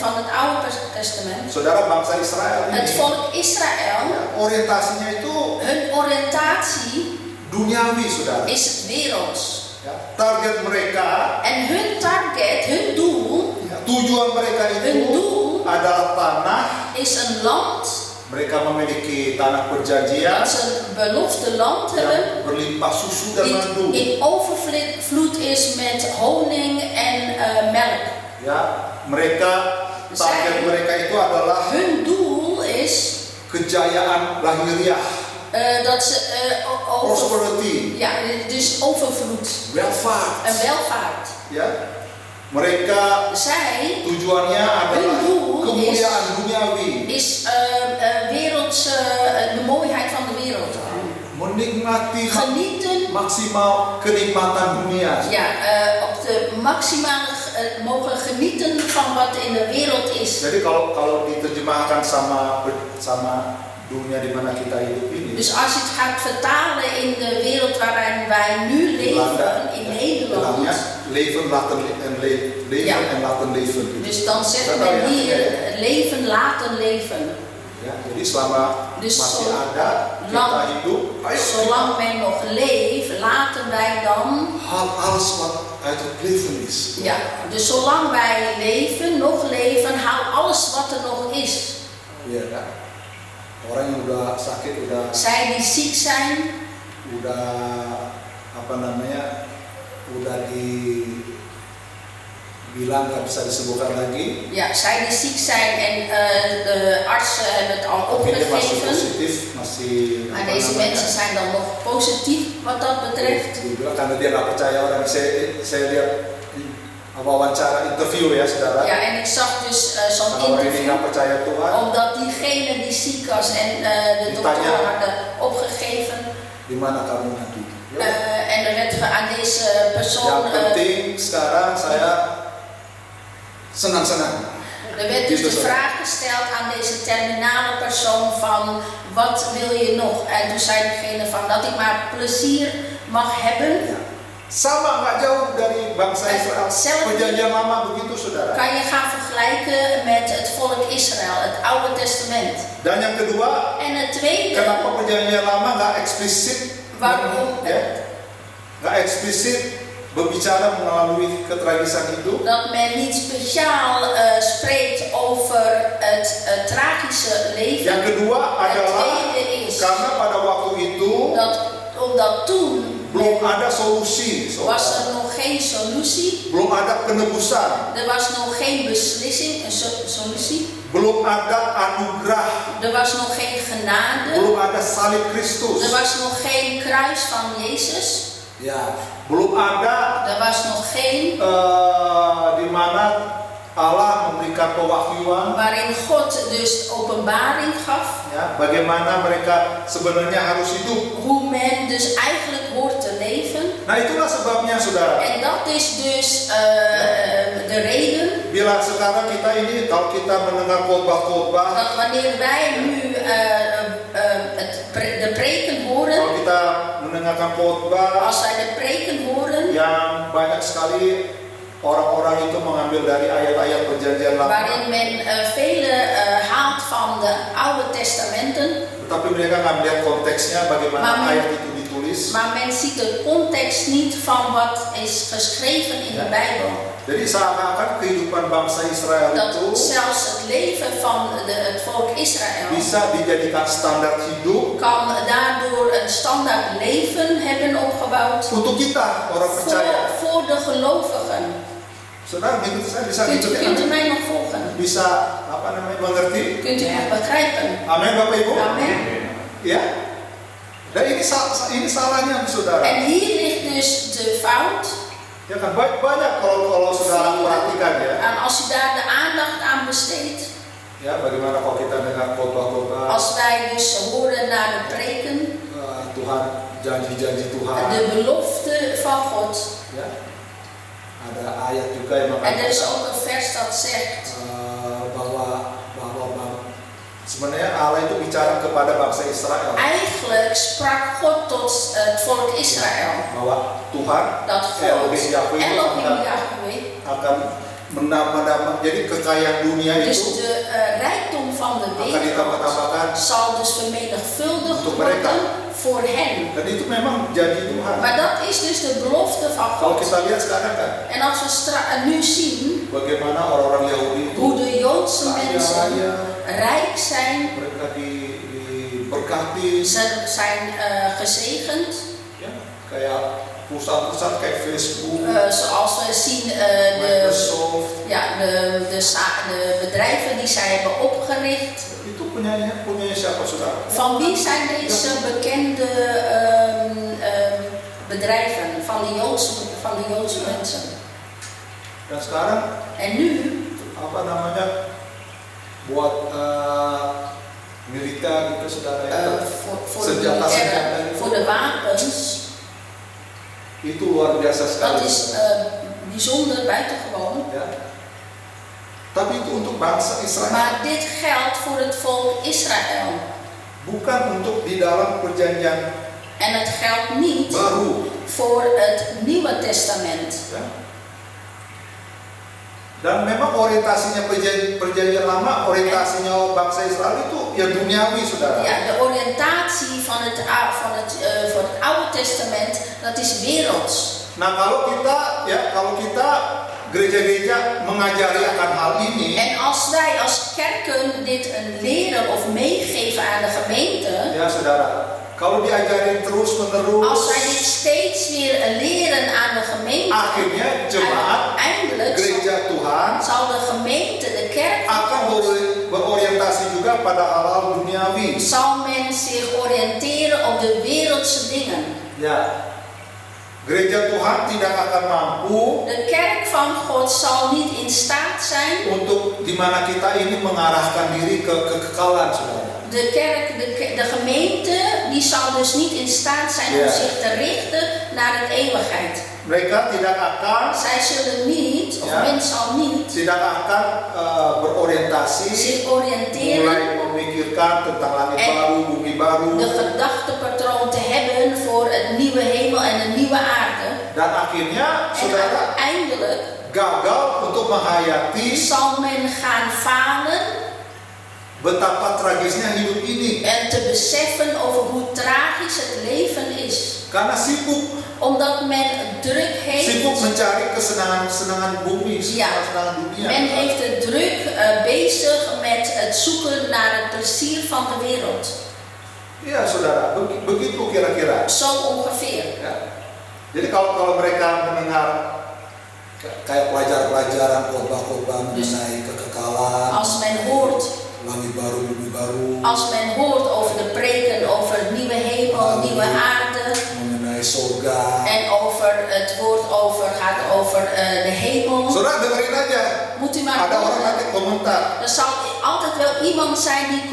saudara bangsa Israel ini, het volk Israël, orientasinya itu hun oriëntatie duniawi, saudara. is het werelds. Ya, target mereka, En hun target, hun doel, ya, tujuan mereka hun itu doel adalah tanah. is een land Mereka memiliki tanah dat perjanjian ze een belofte land hebben. yang berlimpah susu dan Die madu. in overvloed is met honing en melk. Ya, mereka target mereka itu adalah Hun doel is kejayaan lahiriah, dat ze prosperity, ja, dus overvloed welfare. en welvaart. Ya, mereka Zij tujuannya adalah Hun doel kemuliaan duniawi, is wereldse, de mooiheid van de wereld. menikmati Genieten, maksimal kenikmatan dunia. ja, op de maximale mogen genieten van wat in de wereld is. Jadi kalau diterjemahkan sama dunia di mana kita hidup ini, Dus als je het gaat vertalen in de wereld waarin wij nu leven, in Nederland, bilangnya leven laten leven Ja. en laten leven. dus dan zegt Dat tahu men ya? hier Ya. leven laten leven. Ya, jadi selama Dus masih zo- ada kita lang- hidup, ayo Zolang men nog leeft, laten wij dan, hal alles wat uit het leven is. ja, dus zolang wij leven, nog leven, haal alles wat er nog is. Iya kan? Orang yang udah sakit, udah Zij die ziek zijn, apa namanya, udah dibilang nggak bisa disembuhkan lagi. ja, zij die ziek zijn en de artsen hebben het al Tapi dia masih opgegeven. positif, masih Maar deze mensen zijn dan nog positief wat dat betreft. Dibilang karena dia nggak percaya orang. Saya lihat wawancara interview ya saudara. Ja, en ik zag dus zo'n Kalau orang ini interview, nggak percaya Tuhan, omdat diegene die ziek was en de dokter hadden opgegeven. di mana kamu nanti? Ya. En er werd aan deze persoon, Yang penting sekarang saya senang-senang. er werd dus de vraag gesteld aan deze terminale persoon van wat wil je nog? En toen zei diegene van dat ik maar plezier mag hebben. Ya. Sama nggak jauh dari bangsa Israel. Hetzelfde. Perjanjian lama begitu saudara. Kan je gaan vergelijken met het volk Israël, het Oude Testament. Dan yang kedua, En het tweede, kenapa perjanjian lama nggak eksplisit? waarom Ya, nggak eksplisit berbicara melalui ketragisan hidup. dat men niet speciaal spreekt over het tragische leven. Yang kedua Het adalah tweede is karena pada waktu itu dat omdat toen belum ada solusi, was saudara. er nog geen solutie, Belum ada penebusan, er was nog geen beslissing, een solutie, belum ada anugerah, er was nog geen genade, belum ada salib Kristus. er was nog geen kruis van Jezus, Ya, belum ada er was nog geen di mana Allah memberikan pewahyuan, waarin God dus openbaring gaf, ya, bagaimana mereka sebenarnya harus hidup. hoe men dus eigenlijk hoort te leven. Nah, itulah sebabnya, saudara. En dat is dus de reden Bila sekarang kita ini, kalau kita mendengar khotbah-khotbah, dat wanneer wij nu de preken horen, kalau kita mendengarkan khotbah als wij de preken horen, yang banyak sekali orang-orang itu mengambil dari ayat-ayat perjanjian lama, waarin men vele haalt van de Oude Testamenten, tetapi mereka nggak melihat konteksnya bagaimana Maar- ayat itu ditulis. maar men ziet de context niet van wat is geschreven in de Bijbel. Jadi seakan-akan kehidupan bangsa Israel Dat itu zelfs het leven van het volk Israël bisa dijadikan standar hidup kan daardoor een standaard leven hebben opgebouwd untuk kita orang percaya. voor de gelovigen. Saudara, gitu saya bisa Kunt gitu u kan? mij nog volgen? Bisa apa namanya mengerti? Kunt u het begrijpen? Amin, Bapak Ibu. Amen. Ya. Dan ini salahnya, saudara. En hier ligt dus de fout. Ya kan banyak kalau saudara perhatikan ya. En als u daar de aandacht aan besteedt, Ya, bagaimana kalau kita dengar khotbah-khotbah als wij dus horen naar de preken, Tuhan, janji-janji Tuhan. de belofte van God. Ya. Ada ayat juga yang En er is mengatakan ook een vers dat zegt bahwa sebenarnya Allah itu bicara kepada bangsa Israel eigenlijk sprak God tot het volk Israël. bahwa Tuhan Dat God, Elohim Yahweh Elohim Yahweh, akan menambah. Jadi kekayaan dunia Dus itu de rijkdom van de akan wereld ditambah-tambahkan zal dus vermenigvuldigd Untuk mereka. worden voor hen. dan itu memang janji Tuhan. Maar dat is dus de belofte van Kalau God. kita lihat sekarang kan En als we nu zien bagaimana orang-orang Yahudi itu hoe de Joodse mensen kaya-raya, rijk zijn, mereka diberkati, ze zijn gezegend. ya, kayak perusahaan-perusahaan kayak Facebook, Zoals we zien, Microsoft, de bedrijven die zij hebben opgericht. itu punya siapa saudara? Van wie zijn deze bekende bedrijven? Van de Joodse mensen. Dan sekarang En nu, apa namanya buat militer gitu saudara itu voor de senjata militairen, voor de wapens, itu luar biasa dat sekali. is bijzonder, buitengewoon. Ya. Tapi itu untuk bangsa Israel, Maar dit geldt voor het volk Israël. bukan untuk di dalam perjanjian En het geldt niet baru. voor het Nieuwe Testament. Ya. Dan memang orientasinya perjanjian lama, orientasinya bangsa Israel itu ya duniawi, saudara. Ja, de oriëntatie van het Oude Testament, dat is werelds. Nah kalau kita gereja-gereja mengajari akan hal ini, En als wij als kerken dit leren of meegeven aan de gemeente, ya saudara, kalau diajarin terus menerus, als wij dit steeds weer leren aan de gemeente, akhirnya jemaat uiteindelijk gereja Tuhan zal de gemeente, de kerk, akan berorientasi juga pada hal-hal duniawi. zal men zich oriënteren op de wereldse dingen. Ya, gereja Tuhan tidak akan mampu De kerk van God zal niet in staat zijn. untuk di mana kita ini mengarahkan diri ke kekekalan, saudara. De kerk, de gemeente, die zal dus niet in staat zijn om Ja. zich te richten naar de eeuwigheid. Mereka tidak akan Zij zullen niet, of Ja. men zal niet, tidak akan berorientasi zich oriënteren, mulai memikirkan tentang langit En baru, bumi baru, de gedachtepatroon te hebben voor het nieuwe hemel en de nieuwe aarde. dan akhirnya En saudara uiteindelijk gagal untuk menghayati zal men gaan falen betapa tragisnya hidup ini en te beseffen over hoe tragisch het leven is. karena sibuk Omdat men druk heeft. mencari kesenangan bumi, Ja. kesenangan dunia. Men heeft het druk bezig met het zoeken naar het plezier van de wereld. Iya saudara, begitu kira-kira. Zo ongeveer. Ya. Jadi kalau mereka mendengar kayak pelajaran khotbah mengenai kekekalan, Als men hoort, langit baru, bumi baru, als men hoort over de preken over nieuwe hemel, nieuwe aarde. mengenai surga. En het woord gaat over de hemel. Saudara dengerin aja. Moet u maar Ada orang horen. nanti komentar. Er zal altijd wel iemand zijn die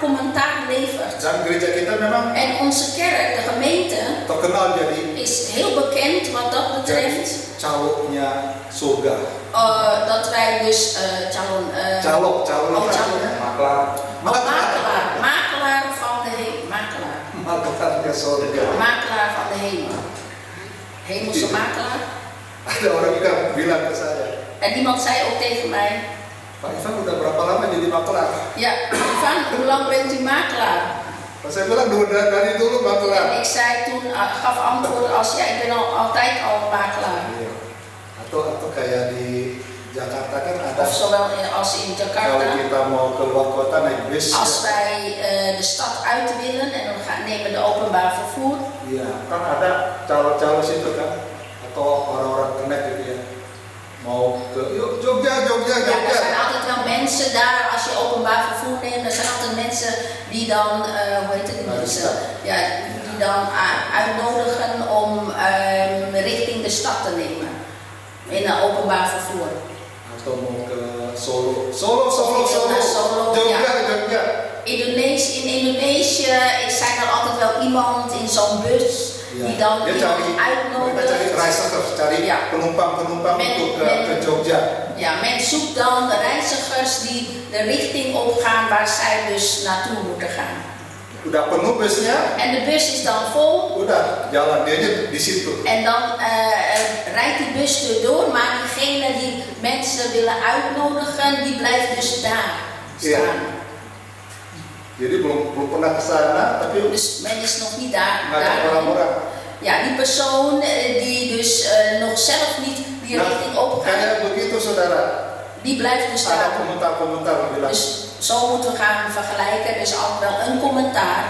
commentaar levert. Dan gereja kita memang En onze kerk, de gemeente, terkenal jadi is heel bekend wat dat betreft. calonnya surga. Dat wij dus calon makelaar van de hemel. Maklarnya surga. Makelaar van de hemel. Hemelse makelaar. Ada orang juga bilang ke saya, En iemand zei ook tegen mij, Pak Ivan udah berapa lama jadi maklar? ja, Ivan, hoe lang bent u makelaar? Saya bilang dari dulu En maklar. ik zei toen, gaf antwoord als, ja, ik ben altijd al makelaar. Iya. Atau kayak di Jakarta kan ada, Of zowel als in kalau Jakarta. kita mau keluar kota naik bis. Als wij de stad uit willen en we nemen de openbaar vervoer. Iya, kan ada calon-calon situ kan, atau orang-orang connect gitu ya. Mau ke Jogja. Ja, er zijn altijd wel mensen daar, als je openbaar vervoer neemt, er zijn altijd mensen die dan, hoe heet het, die mensen, ja, die dan uitnodigen om richting de stad te nemen. In een openbaar vervoer. Atau mau ke Solo, Ja. Jogja. In Indonesië zijn er altijd wel iemand in zo'n bus die dan Dia iemand mereka cari uitnodigt. reisigers, cari Ja. penumpang untuk ke Jogja. Ja, men zoekt dan de reizigers die de richting opgaan waar zij dus naartoe moeten gaan. Ya. udah penuh busnya, En de bus is dan vol. udah jalan dia aja di situ. En dan rijdt die bus erdoor, maar diegene die mensen willen uitnodigen, die blijft dus daar staan. Jadi belum pernah ke sana, tapi Dus men is nog niet daar. ngajak orang-orang. Ja, die persoon die dus nog zelf niet die richting op gaat, Kayak begitu saudara. die blijft dus Ada daar. komentar-komentar bilang. Dus zo moeten we gaan vergelijken. Er is altijd wel een commentaar.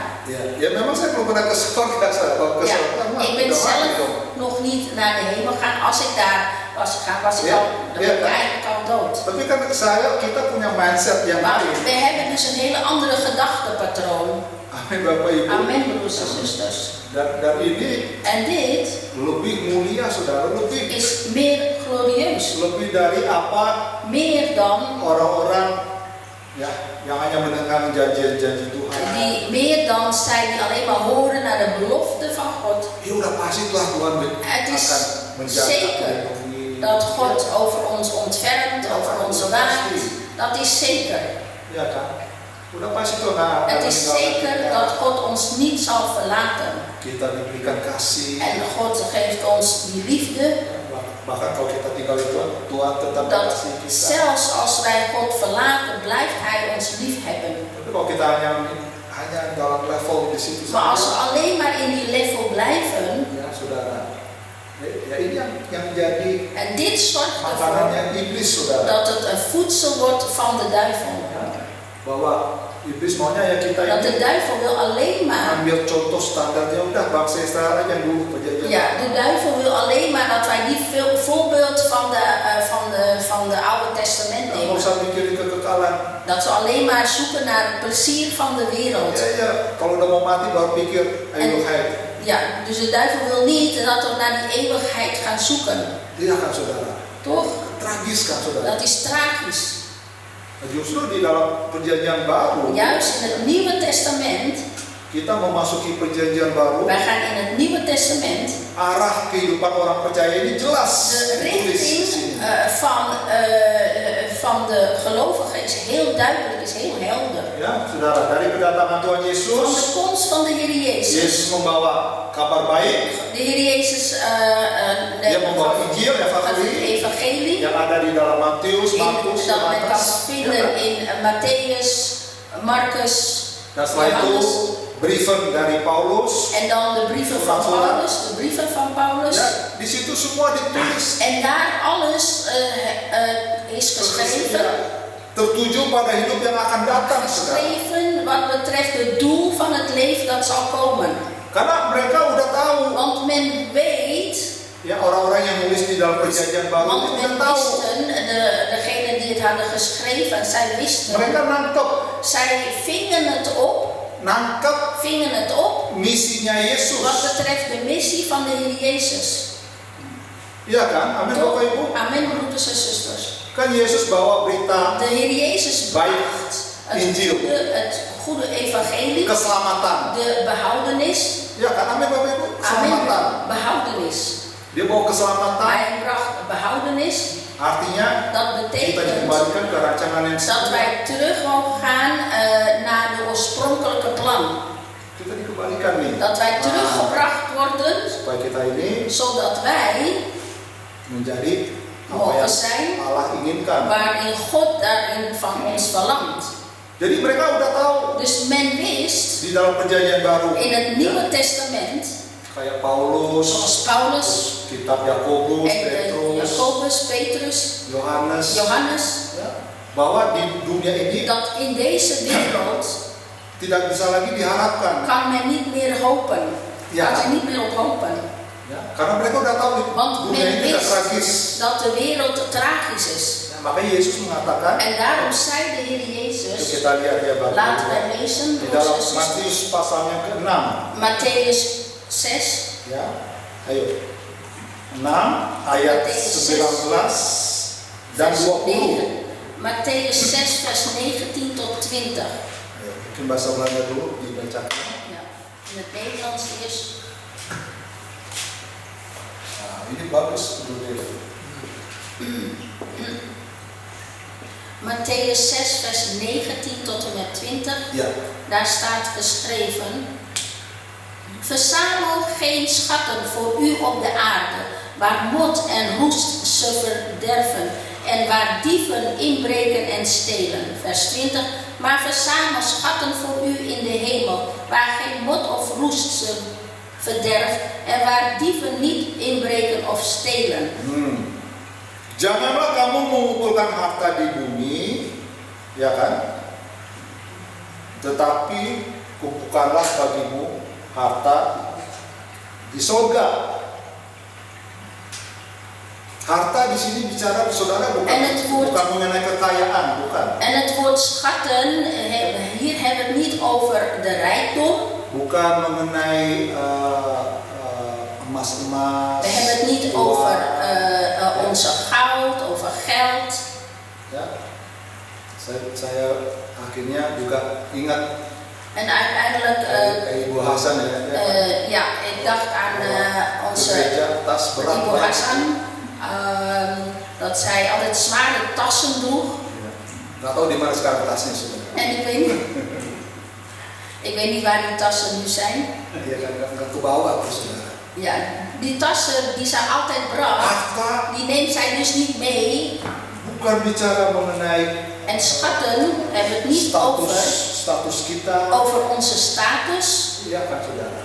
Ya memang saya belum pernah ke surga, kalau ke Ja, surga mah ik ben udah mati zelf dong. nog niet naar de hemel gegaan. Als ik daar was gegaan, was ik Ja, al, dan ja, ben ik kan. eigenlijk al dood. Tapi kan kita punya mindset yang Maar lain. we hebben dus een hele andere gedachtepatroon. Amin Bapak Ibu. Amen, broers en zusters. Dan ini En dit lebih mulia saudara, lebih is meer glorieus. dari apa Meer dan orang-orang ya yang hanya mendengar janji-janji Tuhan. meer dan zij die alleen maar horen naar de belofte van God. Ya udah pasti lah Tuhan Het is akan menjaga zeker melindungi. dat God over ons ontfermt, over ons waakt. Dat is zeker. Ya kan? Udah pasti Tuhan akan Het is meninggalkan zeker kita. dat God ons niet zal verlaten. Kita diberikan kasih. En God geeft ons die liefde. Bahkan kalau kita tinggal di Tuhan, Tuhan tetap Dat kasih kita. zelfs als wij God verlaten, blijft Hij ons lief hebben. Tapi kalau kita hanya dalam level di situ Maar als we saja, alleen maar in die level blijven, ya saudara, ya ini yang jadi en dit zorgt ervoor makanannya iblis saudara. dat het een voedsel wordt van de duivel. Bahwa iblis maunya ya kita Dat de ini duivel wil alleen maar, ambil contoh standarnya udah bangsa Israel aja yang dulu perjanjian. ja, de duivel wil alleen maar dat wij die voorbeeld van de Oude Testament Nggak nemen. usah mikirin kekekalan. Dat we alleen maar zoeken naar het plezier van de wereld. Ya kalau udah mau mati baru pikir ayo hai. Ja, dus de duivel wil niet dat we naar die eeuwigheid gaan zoeken. Iya kan saudara. Toch? Tragis kan saudara. Dat is tragisch. Justru di dalam perjanjian baru Juist in het Nieuwe Testament, kita memasuki perjanjian baru. wij gaan in het Nieuwe Testament, Arah kehidupan orang percaya ini jelas de ditulis di richting sini. van de gelovigen is heel duidelijk, is heel helder. Ya, saudara, dari kedatangan Tuhan Van de Yesus, komst van de Heer Jezus. Yesus membawa kabar baik De Heer Jezus Dia membawa Injil, gaf het evangelie evangelie. yang ada di dalam Matius, Markus, Dat men kan Yohanes. vinden in Matthäus, Markus, Dan setelah itu Johannes. brieven dari Paulus. En dan de brieven van Paulus, de brieven van Paulus. Ya, di situ semua ditulis. En daar alles is geschreven. Ya, tertuju pada hidup yang akan datang, saudara. Geschreven wat betreft het doel van het leven dat zal komen. Karena mereka udah tahu, Want men weet, ya orang-orang yang nulis di dalam perjanjian baru want itu men udah tahu. wisten, degene die het hadden geschreven, zij wisten. Mereka nangkep Zij vingen het op, misinya Yesus. wat betreft de missie van de Heer Jezus. Iya kan? Amin Toch? Bapak Ibu. Amen, broeders en zusters. Kan Yesus bawa berita De Heer Jezus bracht Injil. het goede evangelie, keselamatan. de behoudenis. Ya kan? Amin Bapak Ibu. Amen, Keselamatan. behoudenis. Dia bawa keselamatan. Hij bracht behoudenis. Artinya Dat kita betekent dikembalikan ke rancangan yang dat semula. wij terug mogen gaan naar de oorspronkelijke plan. Kita dikembalikan nih. Dat wij teruggebracht worden, Supaya kita ini zodat wij menjadi apa mogen yang zijn Allah inginkan. waarin God daarin van ons verlangt. Jadi mereka udah tahu Dus men wist di dalam perjanjian baru. in het Nieuwe Testament, Kayak Paulus, zoals Paulus kitab Yakobus, en Petrus, Jacobus, Petrus, Yohanes, Johannes, bahwa di dunia ini dat in deze wereld tidak bisa lagi diharapkan. kan men niet meer hopen. Ja. Kan er niet meer op hopen. Ya, karena mereka udah tahu Want dunia men ini tidak wist tragis. dat de wereld tragisch is. Ya, makanya Yesus mengatakan, En daarom zei de Heer itu Jezus, kita lihat ya Bapak. laten wij lezen, Di dalam broers en zusters, Matius pasal yang ke-6, Matthäus 6, ya. Ayo. 6 ayat Matius 19 dan vers 20. 9. Matthäus 6 vers 19 tot 20. Ayo, mungkin bahasa Belanda dulu dibacakan. Ja, in het Nederlands eerst. Nah, ini bagus dulu deh. Matthäus 6 vers 19 tot en met 20. Ya, Daar staat geschreven: Verzamel geen schatten voor u op de aarde, waar mot en roest ze verderven en waar dieven inbreken en stelen. Vers 20. Maar verzamel schatten voor u in de hemel, waar geen mot of roest ze verderft en waar dieven niet inbreken of stelen. Janganlah kamu mengumpulkan harta di bumi, ya kan? Tetapi kumpulkanlah bagimu harta di sorga. Harta di sini bicara, saudara, bukan mengenai kekayaan, bukan. En het woord schatten, hier hebben we het niet over de rijkdom. Bukan mengenai emas-emas. We hebben het niet over onze goud, over geld. Ya, saya akhirnya juga ingat En uiteindelijk, Ibu Hasan ja, ik dacht aan onze gereja tas berat Ibu Hasan, dat zij altijd zware tassen droeg. Nggak tahu di mana sekarang tasnya saudara. En ik weet niet waar die tassen nu zijn. Dia nggak ke bawah tuh saudara. Ja, die tassen die zij altijd bracht, Harta die neemt zij dus niet mee. bukan bicara mengenai En schatten hebben we het niet status kita. over onze status. Iya kan saudara.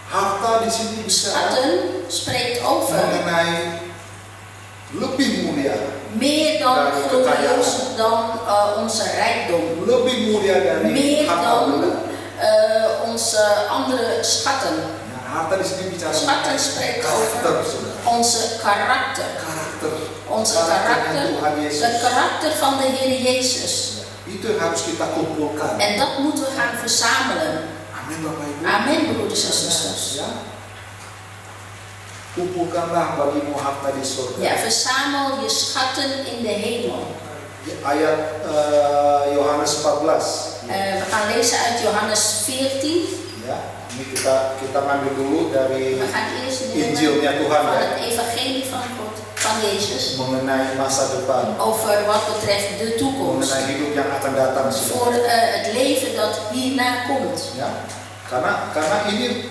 Harta di sini bisa Schatten spreekt over mengenai lebih mulia, meer dan dari glorieus kekayaan. dan onze rijkdom. lebih mulia dari Meer harta benda. dan onze andere schatten. Nah, harta di sini bicara Schatten mengenai spreekt karakter, over saudara. onze karakter. Karakter. Onze Karakternya karakter, Tuhan Yesus. het karakter van de Heer Jezus. Itu yang harus kita kumpulkan. En dat moeten we gaan verzamelen. Amin Bapak Ibu. Amen, broeders en zusters. Ya. Kumpulkanlah bagimu harta di surga. Ja, verzamel je schatten in de hemel. Ayat Yohanes 14. We gaan lezen uit Johannes 14. Ya, ini kita ngambil dulu dari We gaan eerst nemen Injilnya Tuhan van ya, het evangelie van God, van Jezus. mengenai masa depan, Over wat betreft de toekomst. mengenai hidup yang akan datang. Voor het leven dat hierna komt. Ya, karena ini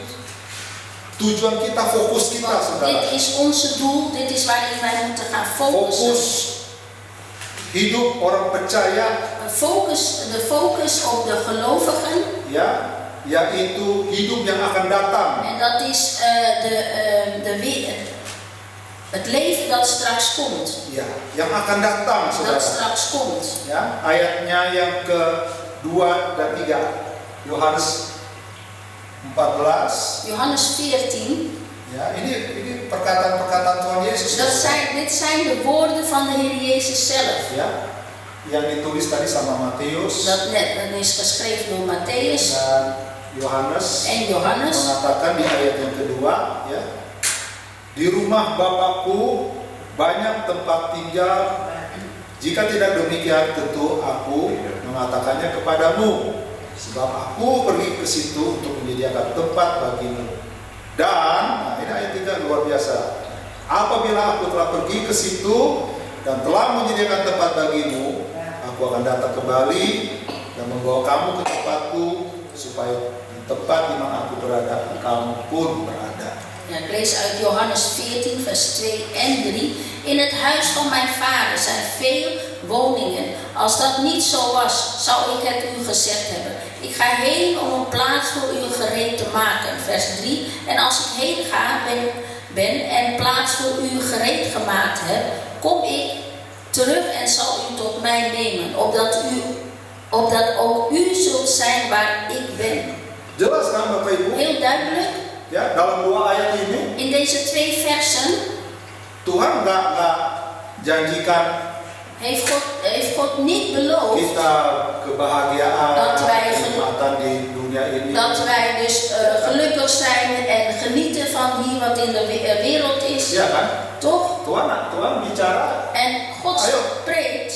tujuan kita, fokus kita, Want saudara. dit is onze doel, dit is waarin wij moeten gaan focussen. Fokus hidup orang percaya, De focus op de gelovigen. ya, yaitu hidup yang akan datang. En dat is het leven dat straks komt. Ya, yang akan datang, Dat saudara. straks komt. Ya, ayatnya yang ke-2 dan 3. Yohanes 14. Johannes 14. Ya, ini perkataan-perkataan Tuhan Yesus. Dit zijn de woorden van de Heer Jezus zelf. Ya, yang ditulis tadi sama Matius Dat is geschreven door Matthäus dan Yohanes. en Johannes. Mengatakan di ayat yang kedua, ya, di rumah Bapakku banyak tempat tinggal. Jika tidak demikian, tentu aku mengatakannya kepadamu. Sebab aku pergi ke situ untuk menyediakan tempat bagimu. Dan, nah ini ayat 3 luar biasa. Apabila aku telah pergi ke situ dan telah menyediakan tempat bagimu, aku akan datang kembali dan membawa kamu ke tempatku, supaya di tempat di mana aku berada, kamu pun berada. Ja, ik lees uit Johannes 14, vers 2 en 3. In het huis van mijn vader zijn veel woningen. Als dat niet zo was, zou ik het u gezegd hebben. Ik ga heen om een plaats voor u gereed te maken. Vers 3. En als ik heen ga ben en plaats voor u gereed gemaakt heb, kom ik terug en zal u tot mij nemen. Opdat ook u zult zijn waar ik ben. Jelas kan Bapak Ibu? Heel duidelijk. Ya, dalam 2 ayat ini In deze 2 versen Tuhan nggak janjikan heeft God niet beloofd kita kebahagiaan, Dat wij kenikmatan di dunia ini. dat wij dus gelukkig zijn en genieten van hier wat in de wereld is. Ya kan? Toch? Tuhan bicara En God Ayo. spreekt.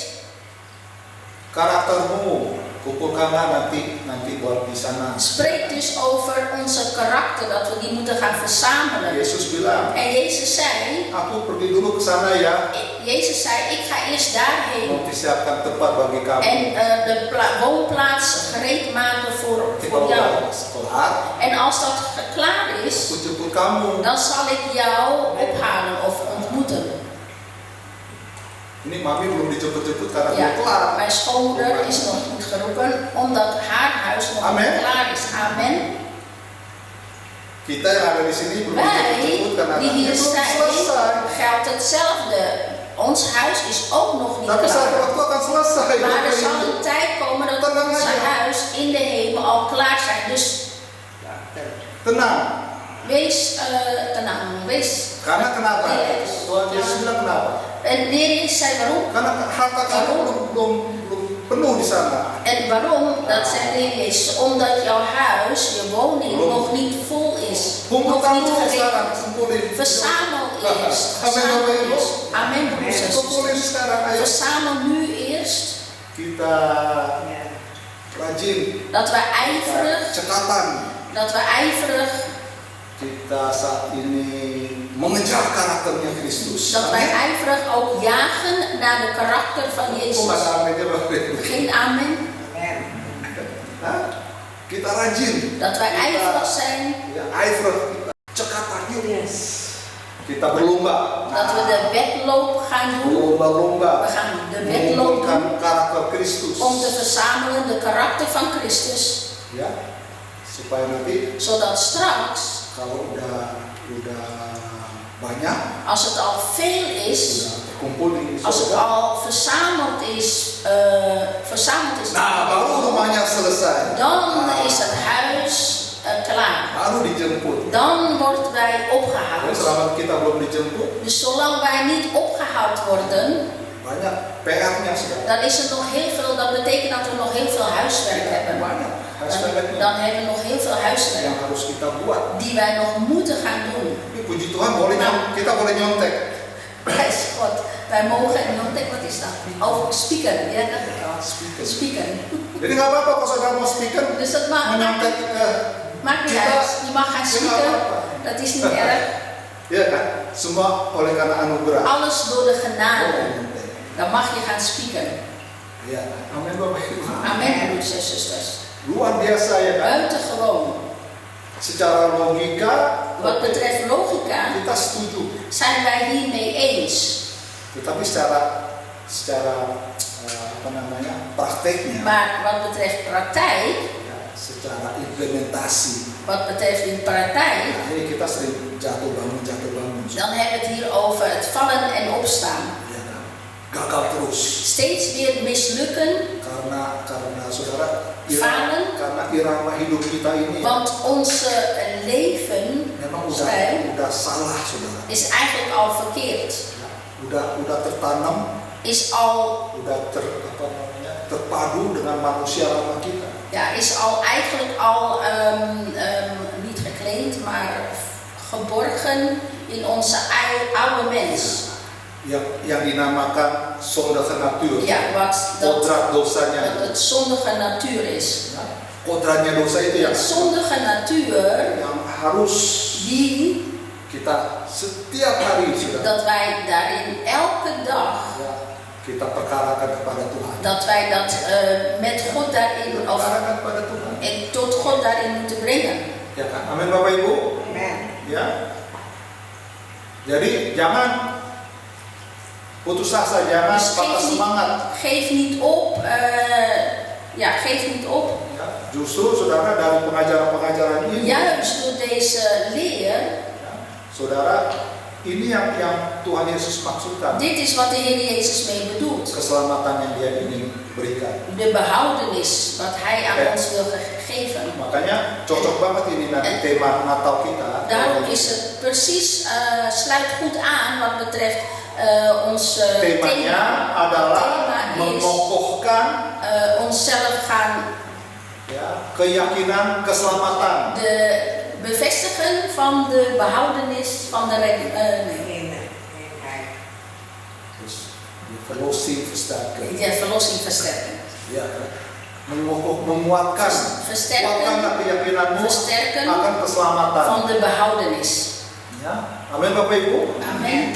karaktermu, kumpulkanlah nanti buat di sana. Spreekt dus over onze karakter, dat we die moeten gaan verzamelen. Yesus bilang, En Jezus zei, aku pergi dulu ke sana ya. Jezus zei, ik ga eerst daarheen mempersiapkan tempat bagi kamu. en de woonplaats gereed maken voor Kalau jou. udah kelar, En als dat klaar is, aku jemput kamu. dan zal ik jou ophalen of ontmoeten. Ini mami belum dijemput-jemput karena Ja, belum kelar. mijn schoonmoeder is nog niet geroepen omdat haar huis nog Amen. niet klaar is. Amen. Kita yang ada di sini belum Wij dijemput karena die anaknya hier belum zijn, selesai. geldt hetzelfde. Ons huis is ook nog niet Tapi satu klaar. waktu akan selesai. Maar er zal een tijd komen dat Tenang ons aja. huis in de hemel al klaar zijn. Dus Tenang. wees tenang, wees. Karena kenapa? Relax. Tuhan Yesus bilang kenapa? En de Heer Jezus zei waarom? Karena harta kamu belum penuh di sana. En waarom? Dat zei de Heer Jezus. Omdat jouw huis, je woning, Waarom? nog niet vol is. Kumpul Nog kamu niet gereed sekarang, is. kumpulin. Verzamel eerst. Amen, Verzamel Bapak Ibu. eerst. Amen, broers en Kumpulin zusters. sekarang, ayo. Verzamel nu eerst. Kita rajin, Dat wij kita ijverig, cekatan. Kita saat ini mengejar karakternya Kristus. dat wij Amin. ijverig ook jagen naar de karakter van Kok Jezus. nggak ada amennya, Bapak Ibu? Geen amen. Hah? Kita rajin. Dat wij ijverig zijn. Ya, ijverig. Kita cekatan yuk. Kita berlomba. Dat we de wedloop gaan doen. Berlomba-lomba. We gaan de wedloop doen mengumpulkan karakter Kristus. om te verzamelen de karakter van Christus. Ya, supaya nanti Zodat straks, kalau udah banyak, als het al veel is, udah terkumpul di als het surga, al verzameld is, nah baru rumahnya selesai. dan is het huis klaar. Baru dijemput. Dan worden wij Dan opgehaald. selama kita belum dijemput, Dus zolang wij niet opgehaald worden, banyak PR-nya sudah. dan is er nog heel veel, dat betekent dat we nog heel veel huiswerk hebben. Banyak Dan huiswerknya hebben we nog heel veel huiswerk yang harus kita buat. die wij nog moeten gaan doen. Ini puji Tuhan kita boleh nyontek. Prijs God. Wij mogen, en nyontek, wat is dat? Over speaker, ja dat ik al. Speaker. Speaker. Jadi nggak apa-apa kalau saudara mau speaker, Dus dat maakt menyontek. maakt niet Kita- uit. Je mag gaan speaker, dat is niet erg. Ya kan? Semua oleh karena anugerah. Alles door de Boleh genade. nyontek. Dan mag je gaan speaker. Ya, amin Bapak Ibu. Amen, broers en zusters. Luar biasa ya kan? Buitengewoon. Secara logika, Wat betreft logica kita setuju. zijn wij hiermee eens. Tetapi secara prakteknya, Maar wat betreft praktijk, ya, secara implementasi, wat betreft in praktijk, nah, ini kita sering jatuh bangun. dan hebben we het hier over het vallen en opstaan. Ya kan? Gagal terus. Steeds weer mislukken, Karena saudara, Falen. karena irama hidup kita ini want onze leven memang stijl udah salah, saudara. is eigenlijk al verkeerd. Ya, udah tertanam, Is al, terpadu dengan manusia lama kita. ja, is al eigenlijk al niet gekleed, maar geborgen in onze oude mens. Yang dinamakan zondige natuur. Ja, wat dat Kodrat dosanya. het zondige natuur is. Ya, kodratnya dosa itu yang Het zondige natuur harus die kita setiap hari sudah dat wij daarin elke dag, ya, kita perkarakan kepada Tuhan. dat wij dat met God daarin of Perkarakan kepada Tuhan. en tot God daarin moeten brengen. Ya kan? Amin Bapak Ibu. Ya. Jadi jangan putus asa, jangan Dus patah semangat. geef niet op, geef niet op. Ya, justru saudara dari pengajaran-pengajaran ini, Juist door deze leer, ya, saudara, ini yang Tuhan Yesus maksudkan. dit is wat de Heer Jezus mee bedoelt. Keselamatan yang Dia ingin berikan. De behoudenis wat Hij aan ons wil geven. Makanya cocok banget ini nanti tema Natal kita. Daarom is het precies, sluit goed aan wat betreft ons Temanya adalah thema is mengokohkan onszelf gaan ya, keyakinan keselamatan. de bevestigen van de behoudenis van de Dus die verlossing versterken. verlossing versterken. Ya, menguatkan. Versterken Kuatkanlah keyakinanmu versterken akan keselamatan. van de behoudenis. Ya, amin Bapak Ibu. Amen.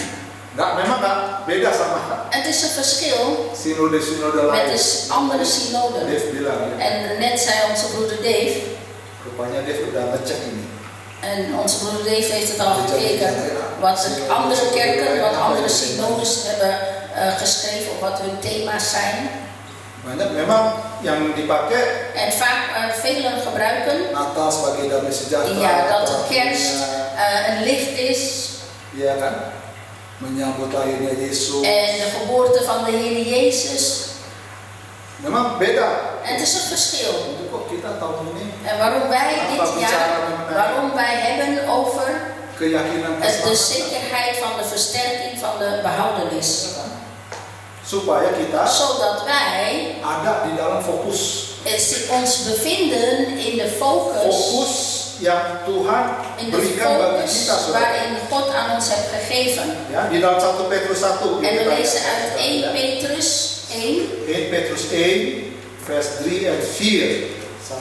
Memang nggak beda sama Het is een verschil sinode-sinode met lain. de andere synoden. Dave bilang ya, En net zei onze broeder Dave, rupanya Dave udah ngecek ini. en onze broeder Dave heeft het al gekeken, wat de andere kerken, wat andere synodes hebben geschreven, of wat hun thema's zijn. Banyak memang yang dipakai En vaak velen gebruiken Natal sebagai damai sejahtera. ja, dat de kerst een licht is Iya kan? Menyambut lahirnya Yesus. en de geboorte van de Heer Jezus. Memang beda. En het is een verschil. Itu kok kita tahun ini En waarom wij dit jaar, waarom wij hebben over keyakinan de keselamatan. zekerheid van de versterking van de behoudenis. Supaya kita Zodat wij ada di dalam fokus. ons bevinden in de focus, Fokus yang Tuhan in de berikan bagi focus kita, saudara. waarin God aan ons heeft gegeven. Ya, di dalam 1 Petrus 1. En we lezen uit 1 Petrus 1, 1 Petrus 1 vers 3 en 4.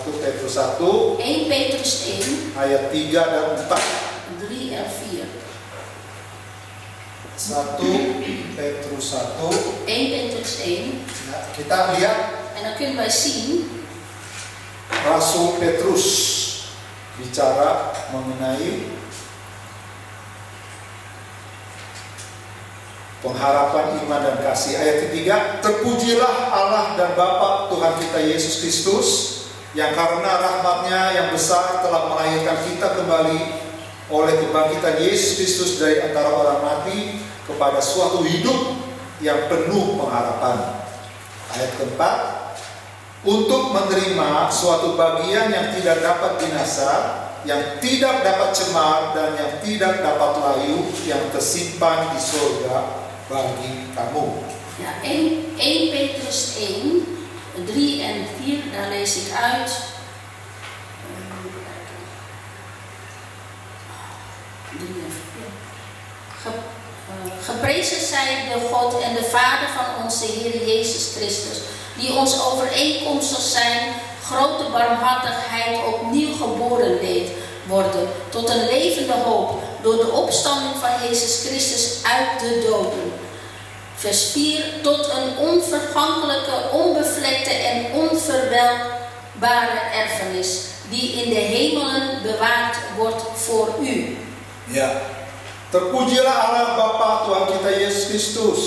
1 Petrus 1 1 Petrus 1, ayat 3 dan 4. 3 en 4. 1 Petrus 1. 1 Petrus 1. Ya, kita lihat En dan kunnen wij zien Rasul Petrus bicara mengenai pengharapan iman dan kasih. Ayat ketiga, terpujilah Allah dan Bapa Tuhan kita Yesus Kristus, yang karena rahmat-Nya yang besar telah melahirkan kita kembali oleh kebangkitan Yesus Kristus dari antara orang mati kepada suatu hidup yang penuh pengharapan. Ayat keempat, untuk menerima suatu bagian yang tidak dapat binasa, yang tidak dapat cemar, dan yang tidak dapat layu, yang tersimpan di surga bagi kamu. ja, 1 Petrus 1, 3 en 4, daar lees ik uit. 3 en 4. Geprezen zij de God en de Vader van onze Heer Jezus Christus, die ons overeenkomstig zijn grote barmhartigheid opnieuw geboren deed worden tot een levende hoop door de opstanding van Jezus Christus uit de doden. Vers 4, tot een onvergankelijke, onbevlekte en onverwelkbare erfenis, die in de hemelen bewaard wordt voor u. Ya, terpujilah Allah Bapa Tuhan kita Yesus Kristus.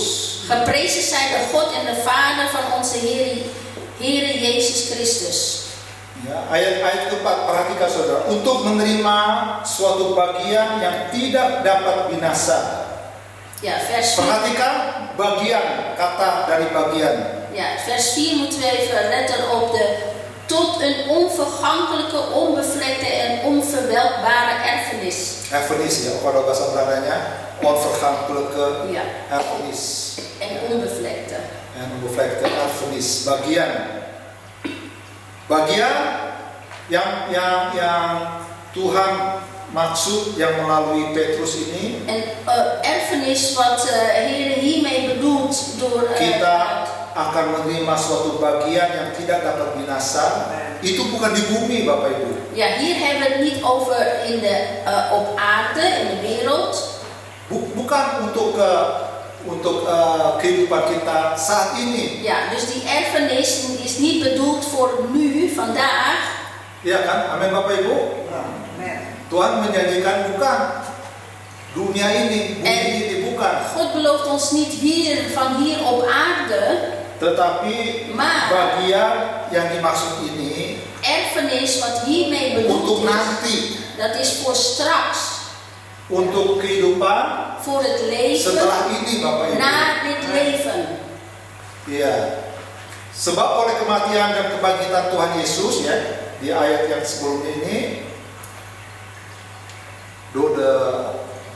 Geprezen zij de God en de Vader van onze Heer Jezus Christus. Ya, ayat keempat, perhatikan saudara, untuk menerima suatu bagian yang tidak dapat binasa. Ja, vers 4. Perhatikan bagian, kata dari bagian. Ja, vers 4 moeten we even letten op de tot een onvergankelijke, onbevlekte en onverwelkbare erfenis. Erfenis ya, kalau bahasa Belandanya onvergankelijke Ja, erfenis. en onbevlekte. En onbevlekte erfenis, bagian. Bagian yang Tuhan maksud yang melalui Petrus ini, En erfenis wat Heer hiermee bedoelt door kita akan menerima suatu bagian yang tidak dapat binasa. Itu bukan di bumi, Bapak Ibu. ja, hier hebben we het niet over in de, op aarde, in de wereld. Bukan untuk kehidupan kita saat ini. Ja, dus die erfenis is niet bedoeld voor nu, vandaag. Ya kan? Amin, Bapak Ibu. Tuhan menjanjikan bukan dunia ini, bumi ini bukan. God belooft ons niet van hier op aarde, Tetapi maar bagian yang dimaksud ini erfenis wat hiermee bedoeld untuk is, nanti, dat is voor straks, untuk kehidupan voor het leven, setelah ini, Bapak Ibu. na dit leven. Iya. Sebab oleh kematian dan kebangkitan Tuhan Yesus, ya, di ayat yang sebelumnya ini, door de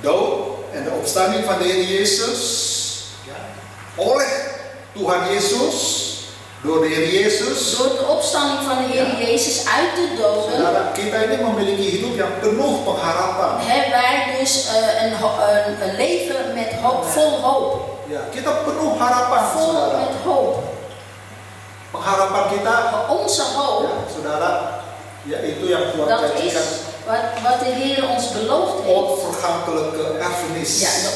dood en de opstanding van de Heer Jezus, ya, oleh Tuhan Yesus, door de Heer Yesus, Door de opstanding van de Heer Jezus uit de doden, saudara, kita ini memiliki hidup yang penuh pengharapan. hebben wij dus een leven met hoop, vol hoop. Ya, kita penuh harapan, Vol saudara. met hoop. Pengharapan kita, Onze hoop, ya, saudara, yaitu yang Tuhan dat janjikan, is wat de Heer ons beloofd heeft. onvergankelijke erfenis. Ja, de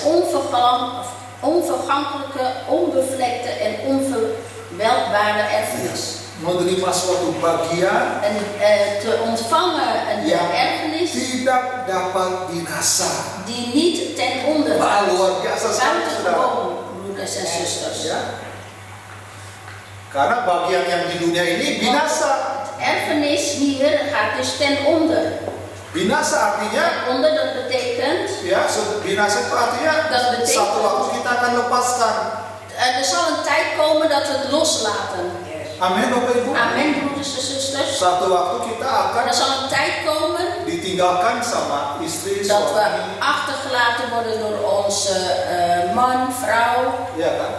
onvergankelijke, onbevlekte en onverwelkbare erfenis. Menerima suatu bagian En te ontvangen een yang erfenis tidak dapat binasa. die niet ten onder Wah, gaat. luar biasa sekali, saudara. Buitengewoon, broeders en zusters. Ya. Karena bagian yang di dunia ini binasa. Erfenis hier gaat dus ten onder. Binasa artinya, Ten onder, dat betekent, ya, binasa itu artinya Dat betekent- satu waktu kita akan lepaskan. er zal een tijd komen dat we het loslaten. Amin, Bapak Ibu. Amen, broeders en zusters. Satu waktu kita akan Er zal een tijd komen ditinggalkan sama istri, dat we suami, achtergelaten worden door onze man, vrouw. ya kan?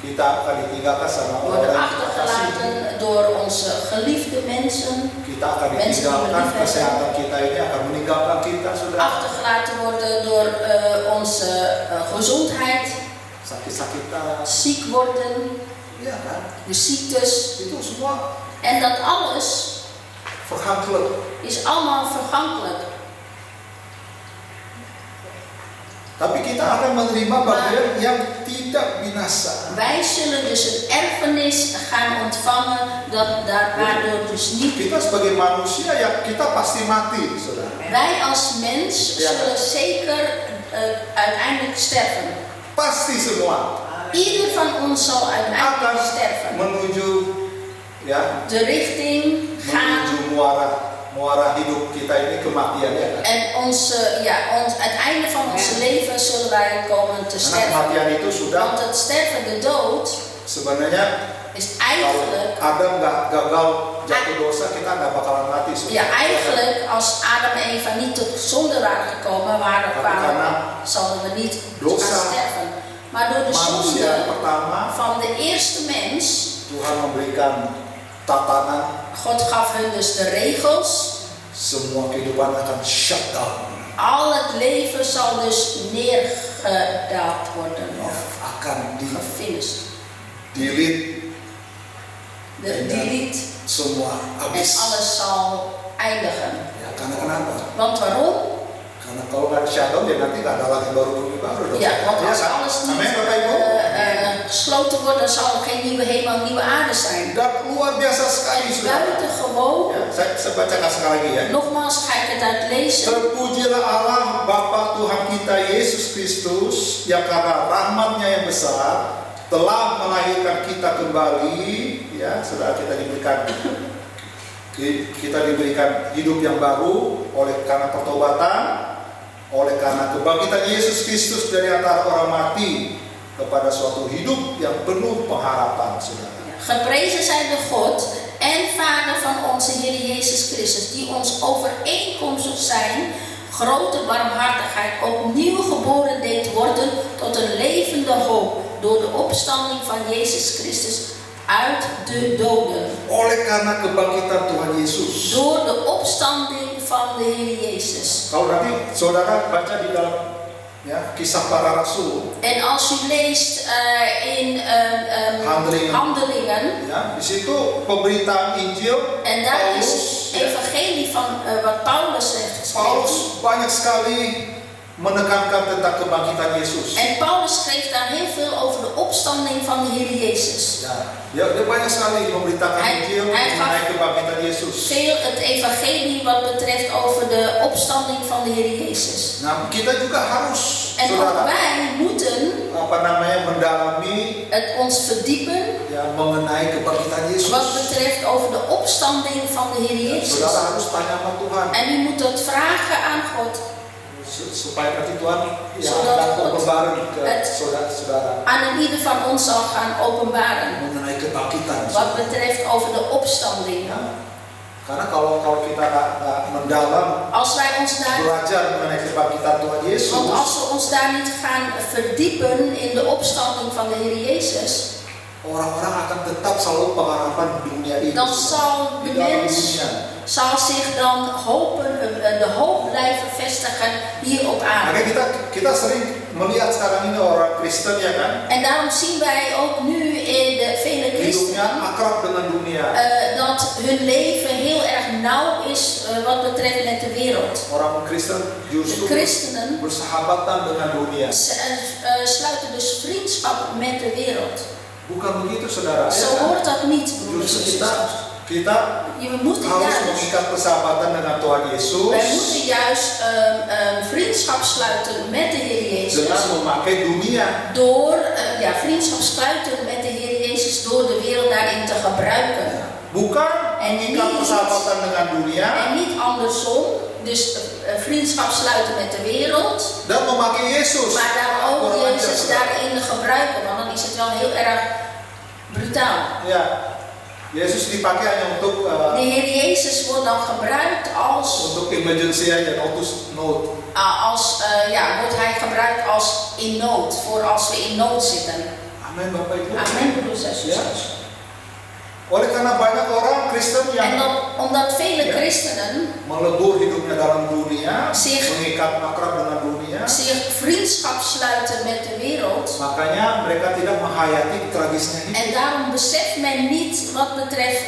Kita akan ditinggalkan sama Worden orang yang kita kasih. achtergelaten door onze geliefde mensen. Kita akan Mensen die ditinggalkan, we lief hebben. kesehatan kita ini akan meninggalkan kita, saudara. Achtergelaten worden door onze gezondheid. Sakit-sakitan, Ziek worden. ya kan? De ziektes. Itu semua En dat alles vergankelijk. is allemaal vergankelijk. Tapi kita akan menerima bagian yang tidak binasa. Wij zullen dus een erfenis gaan ontvangen dat waardoor dus niet. Kita sebagai manusia ya kita pasti mati, saudara. Wij als mens Ja. zullen zeker uiteindelijk sterven. Pasti semua Ieder van ons zal akan uiteindelijk sterven. menuju ya De richting gaan menuju muara hidup kita ini kematian, ya kan? en het einde van ons leven zullen wij komen te Karena sterven. kematian itu sudah Want het sterven, de dood, sebenarnya is kalau eigenlijk. Adam nggak gagal jatuh dosa, kita nggak bakalan mati, saudara. Ja, eigenlijk als Adam en Eva niet tot zonde waren gekomen, zouden we niet dosa gaan sterven. Maar door de Manusia zonde pertama, van de eerste mens, Tuhan memberikan tatanan, God gaf hun dus de regels. semua kehidupan akan shut down. Al het leven zal dus neergedaald worden of Akan gefinished. delete Delete semua en habis. alles zal eindigen. Ya, karena kenapa? Want waarom? Karena kalau nggak shutdown ya nanti nggak ada lagi bumi baru dong. Ja, want als kan? alles Amin, niet Bapak Ibu. gesloten wordt, dan zal er geen nieuwe hemel en nieuwe aarde zijn. Dan luar biasa sekali, En saudara. buitengewoon, Ya, saya bacakan sekali lagi ya. nogmaals ga ik het uitlezen. Terpujilah Allah Bapa Tuhan kita Yesus Kristus yang karena rahmatnya yang besar telah melahirkan kita kembali, ya, saudara, kita diberikan hidup yang baru oleh karena pertobatan, oleh karena kebangkitan Yesus Kristus dari antara orang mati kepada suatu hidup yang penuh pengharapan, saudara. Geprezen zij de God en Vader van onze Heer Jezus Christus, die ons overeenkomstig zijn grote barmhartigheid opnieuw geboren deed worden tot een levende hoop door de opstanding van Jezus Christus uit de doden. Oleh karena kebangkitan Tuhan Yesus. Door de opstanding van de Heer Jezus. Kalau nanti saudara baca di dalam ya Kisah Para Rasul, En als u leest in Handelingen, ya di situ pemberitaan Injil, en daar is Paulus, het evangelie van wat Paulus heeft geschreven. Paulus banyak sekali menekankan tentang kebangkitan Yesus. En Paulus schreef daar heel veel over de opstanding van de Heer Jezus. Ya, dia banyak sekali memberitakan Hij- Injil hij mengenai gaf- kebangkitan Yesus. Veel het evangelie wat betreft over de opstanding van de Heer Jezus. Nah, kita juga harus, En ook saudara, wij moeten mendalami het ons verdiepen ya mengenai kebangkitan Yesus. wat betreft over de opstanding van de Heer Jezus. Saudara harus tanya sama Tuhan En u moet dat vragen aan God. supaya nanti Tuhan ya Zodat akan God openbaring ke het saudara-saudara aan ieder van ons zal gaan openbaren. mengenai kebangkitan. Wat betreft over de opstanding. Ya. Karena kalau kita nggak mendalam Als wij ons daar belajar mengenai kebangkitan Tuhan Yesus, Want als we ons daar niet gaan verdiepen in de opstanding van de Heer Jezus, orang-orang akan tetap selalu pengharapan dunia ini. dan zal Di de dalam mens dunia. zal zich dan de hoop blijven vestigen hier op aarde. Makanya kita sering melihat sekarang ini orang Kristen, ya kan, En daarom zien wij ook nu in de vele hidupnya christenen akrab dengan dunia. dat dat hun leven heel erg nauw is wat betreft met de wereld. Orang Kristen De justru christenen bersahabatan dengan dunia. sluiten dus vriendschap met de wereld. Bukan begitu saudara. Zo hoort dat niet, broeders Justru en zusters. kita We moeten harus juist, mengikat persahabatan dengan Tuhan Yesus wij moeten juist vriendschap sluiten met de Heer Jezus. dengan memakai dunia. Door vriendschap sluiten met de Heer Jezus door de wereld daarin te gebruiken. Bukan En mengikat niet- persahabatan dengan dunia En niet andersom. Dus vriendschap sluiten met de wereld. dan memakai Yesus. Maar daar ook Orang ajar, Jezus saudara. daarin gebruiken. Want dan is het wel heel erg brutaal. Ya, Yesus dipakai hanya untuk De Heer Jezus wordt dan gebruikt als emergency aja, note. wordt hij gebruikt als in nood, voor als we in nood zitten. Amin Bapak Ibu. Amen, broeders en zusters. Oleh karena banyak orang Kristen En yang omdat vele Ja. christenen melebur hidupnya dalam dunia, Zich- mengikat akrab dengan dunia, zich vriendschap sluiten met de wereld. makanya mereka tidak menghayati tragisnya hidup. En daarom beseft men niet wat betreft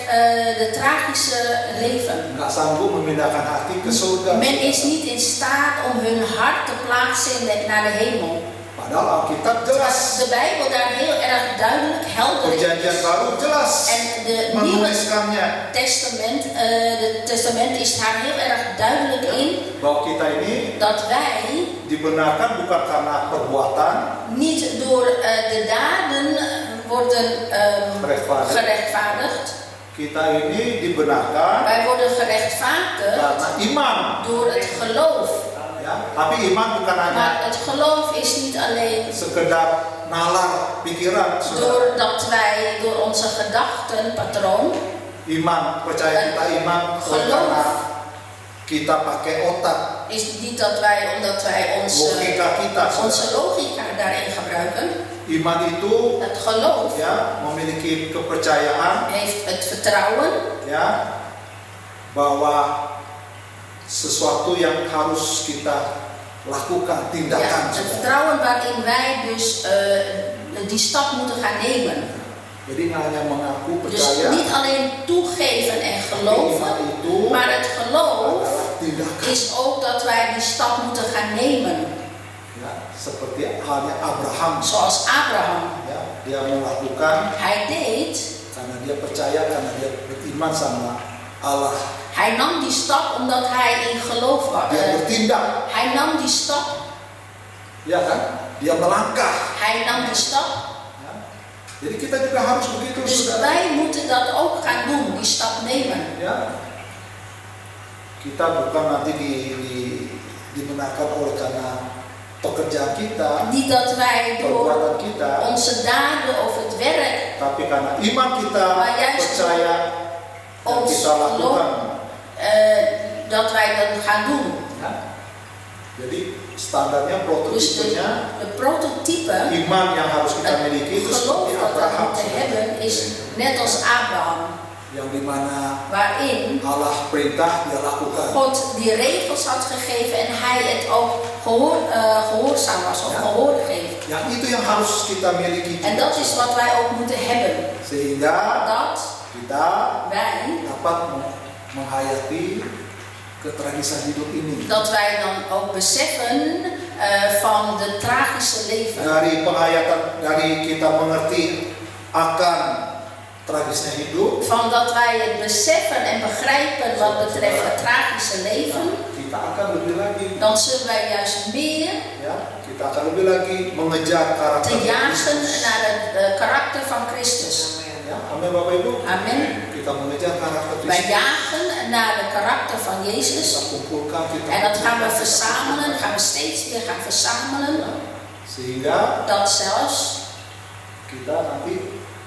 de tragische leven. Nggak sanggup memindahkan hati ke surga. Men is niet in staat om hun hart te plaatsen naar de hemel. Padahal Alkitab Terwijl jelas, de Bijbel daar heel erg duidelijk, helder Perjanjian is. Baru jelas En de Nieuwe menuliskannya Testament is daar heel erg duidelijk in bahwa kita ini dat wij dibenarkan bukan karena perbuatan, niet door de daden worden Gerechtvaardigd. gerechtvaardigd. kita ini dibenarkan Wij worden gerechtvaardigd karena iman. door het geloof. Ya, tapi iman bukan hanya Maar het geloof is niet alleen sekedar nalar pikiran, saudara. doordat wij door onze gedachtenpatroon, Iman, percaya kita iman karena kita pakai otak, is niet dat wij omdat wij logika kita, saudara. onze logica daarin gebruiken. Iman itu Het geloof ya memiliki kepercayaan heeft het vertrouwen ya bahwa sesuatu yang harus kita lakukan, tindakan, Ja, het saudara. vertrouwen waarin wij dus die stap moeten gaan nemen. Jadi nggak hanya mengaku Dus percaya, niet alleen toegeven en tapi geloven, iman itu maar het geloof adalah tindakan. is ook dat wij die stap moeten gaan nemen. Ya, seperti halnya Abraham, Zoals Abraham. ya, dia melakukan Hij deed, karena dia percaya, karena dia beriman sama Allah. hij nam die stap omdat hij in geloof was. Dia bertindak, Hij nam die stap, ya kan? Dia melangkah. hij nam die stap. Ya. Jadi kita juga harus begitu, Dus saudara. wij moeten dat ook gaan doen, die stap nemen. Ya, kita bukan nanti dibenarkan oleh karena pekerjaan kita, Niet dat wij door perbuatan kita, onze daden of het werk, tapi karena iman kita Maar juist percaya yang ons kita lakukan. dat wij dat gaan doen. Ya. Jadi standarnya, Dus prototipenya de prototype, iman yang harus kita het miliki itu geloof seperti dat we Abraham, moeten hebben is net als Abraham, yang dimana waarin Allah perintah dia lakukan. God die regels had gegeven en hij het ook gehoorzaam was of Ja. gehoor geeft. Yang itu yang harus kita miliki. En dat is wat wij ook moeten hebben. Sehingga Dat kita wij, dapat menghayati ketragisan hidup ini. dat wij dan ook beseffen van de tragische leven. Dari penghayatan, dari kita mengerti akan tragisnya hidup, Van dat wij het beseffen en begrijpen wat betreft het tragische leven, kita akan lebih lagi, dan zullen wij juist meer ya, kita akan lebih lagi mengejar karakter te jagen Kristus. naar het karakter van Christus. Ya, amin Bapak Ibu. Amen. Kita mengejar karakter Wij Kristus. jagen naar de karakter van Kita Jezus. kumpulkan, kita En dat gaan we verzamelen, gaan we steeds weer gaan verzamelen. sehingga Dat zelfs kita nanti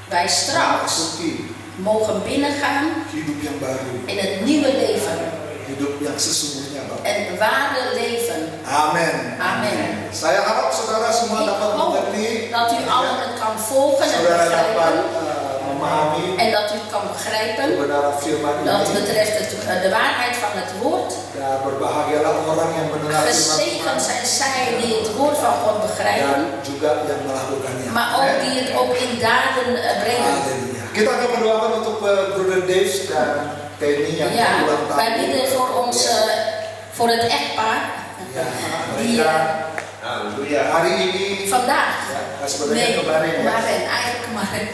wij straks memasuki mogen binnengaan hidup yang baru, in het nieuwe leven. hidup yang sesungguhnya, Bapak. Een ware leven. Amin. Amen. Saya harap saudara semua Ik dapat hoop mengerti, dat u allen het kan volgen en saudara dapat begrijpen. memahami En dat u het kan begrijpen. kebenaran firman Dat ini. betreft de waarheid van het woord. Ya, berbahagialah orang yang mendengar firman Gezegend Tuhan zijn zij die het woord van God begrijpen. dan juga yang melakukannya. Maar ook die het ook in daden brengen. Haleluya. Kita akan mendoakan untuk Brother Dave dan Penny yang Ja, ulang wij tahun. bidden voor het echtpaar Ya, die mereka hari ini vandaag, sebenarnya kemarin ya, eigenlijk kemarin,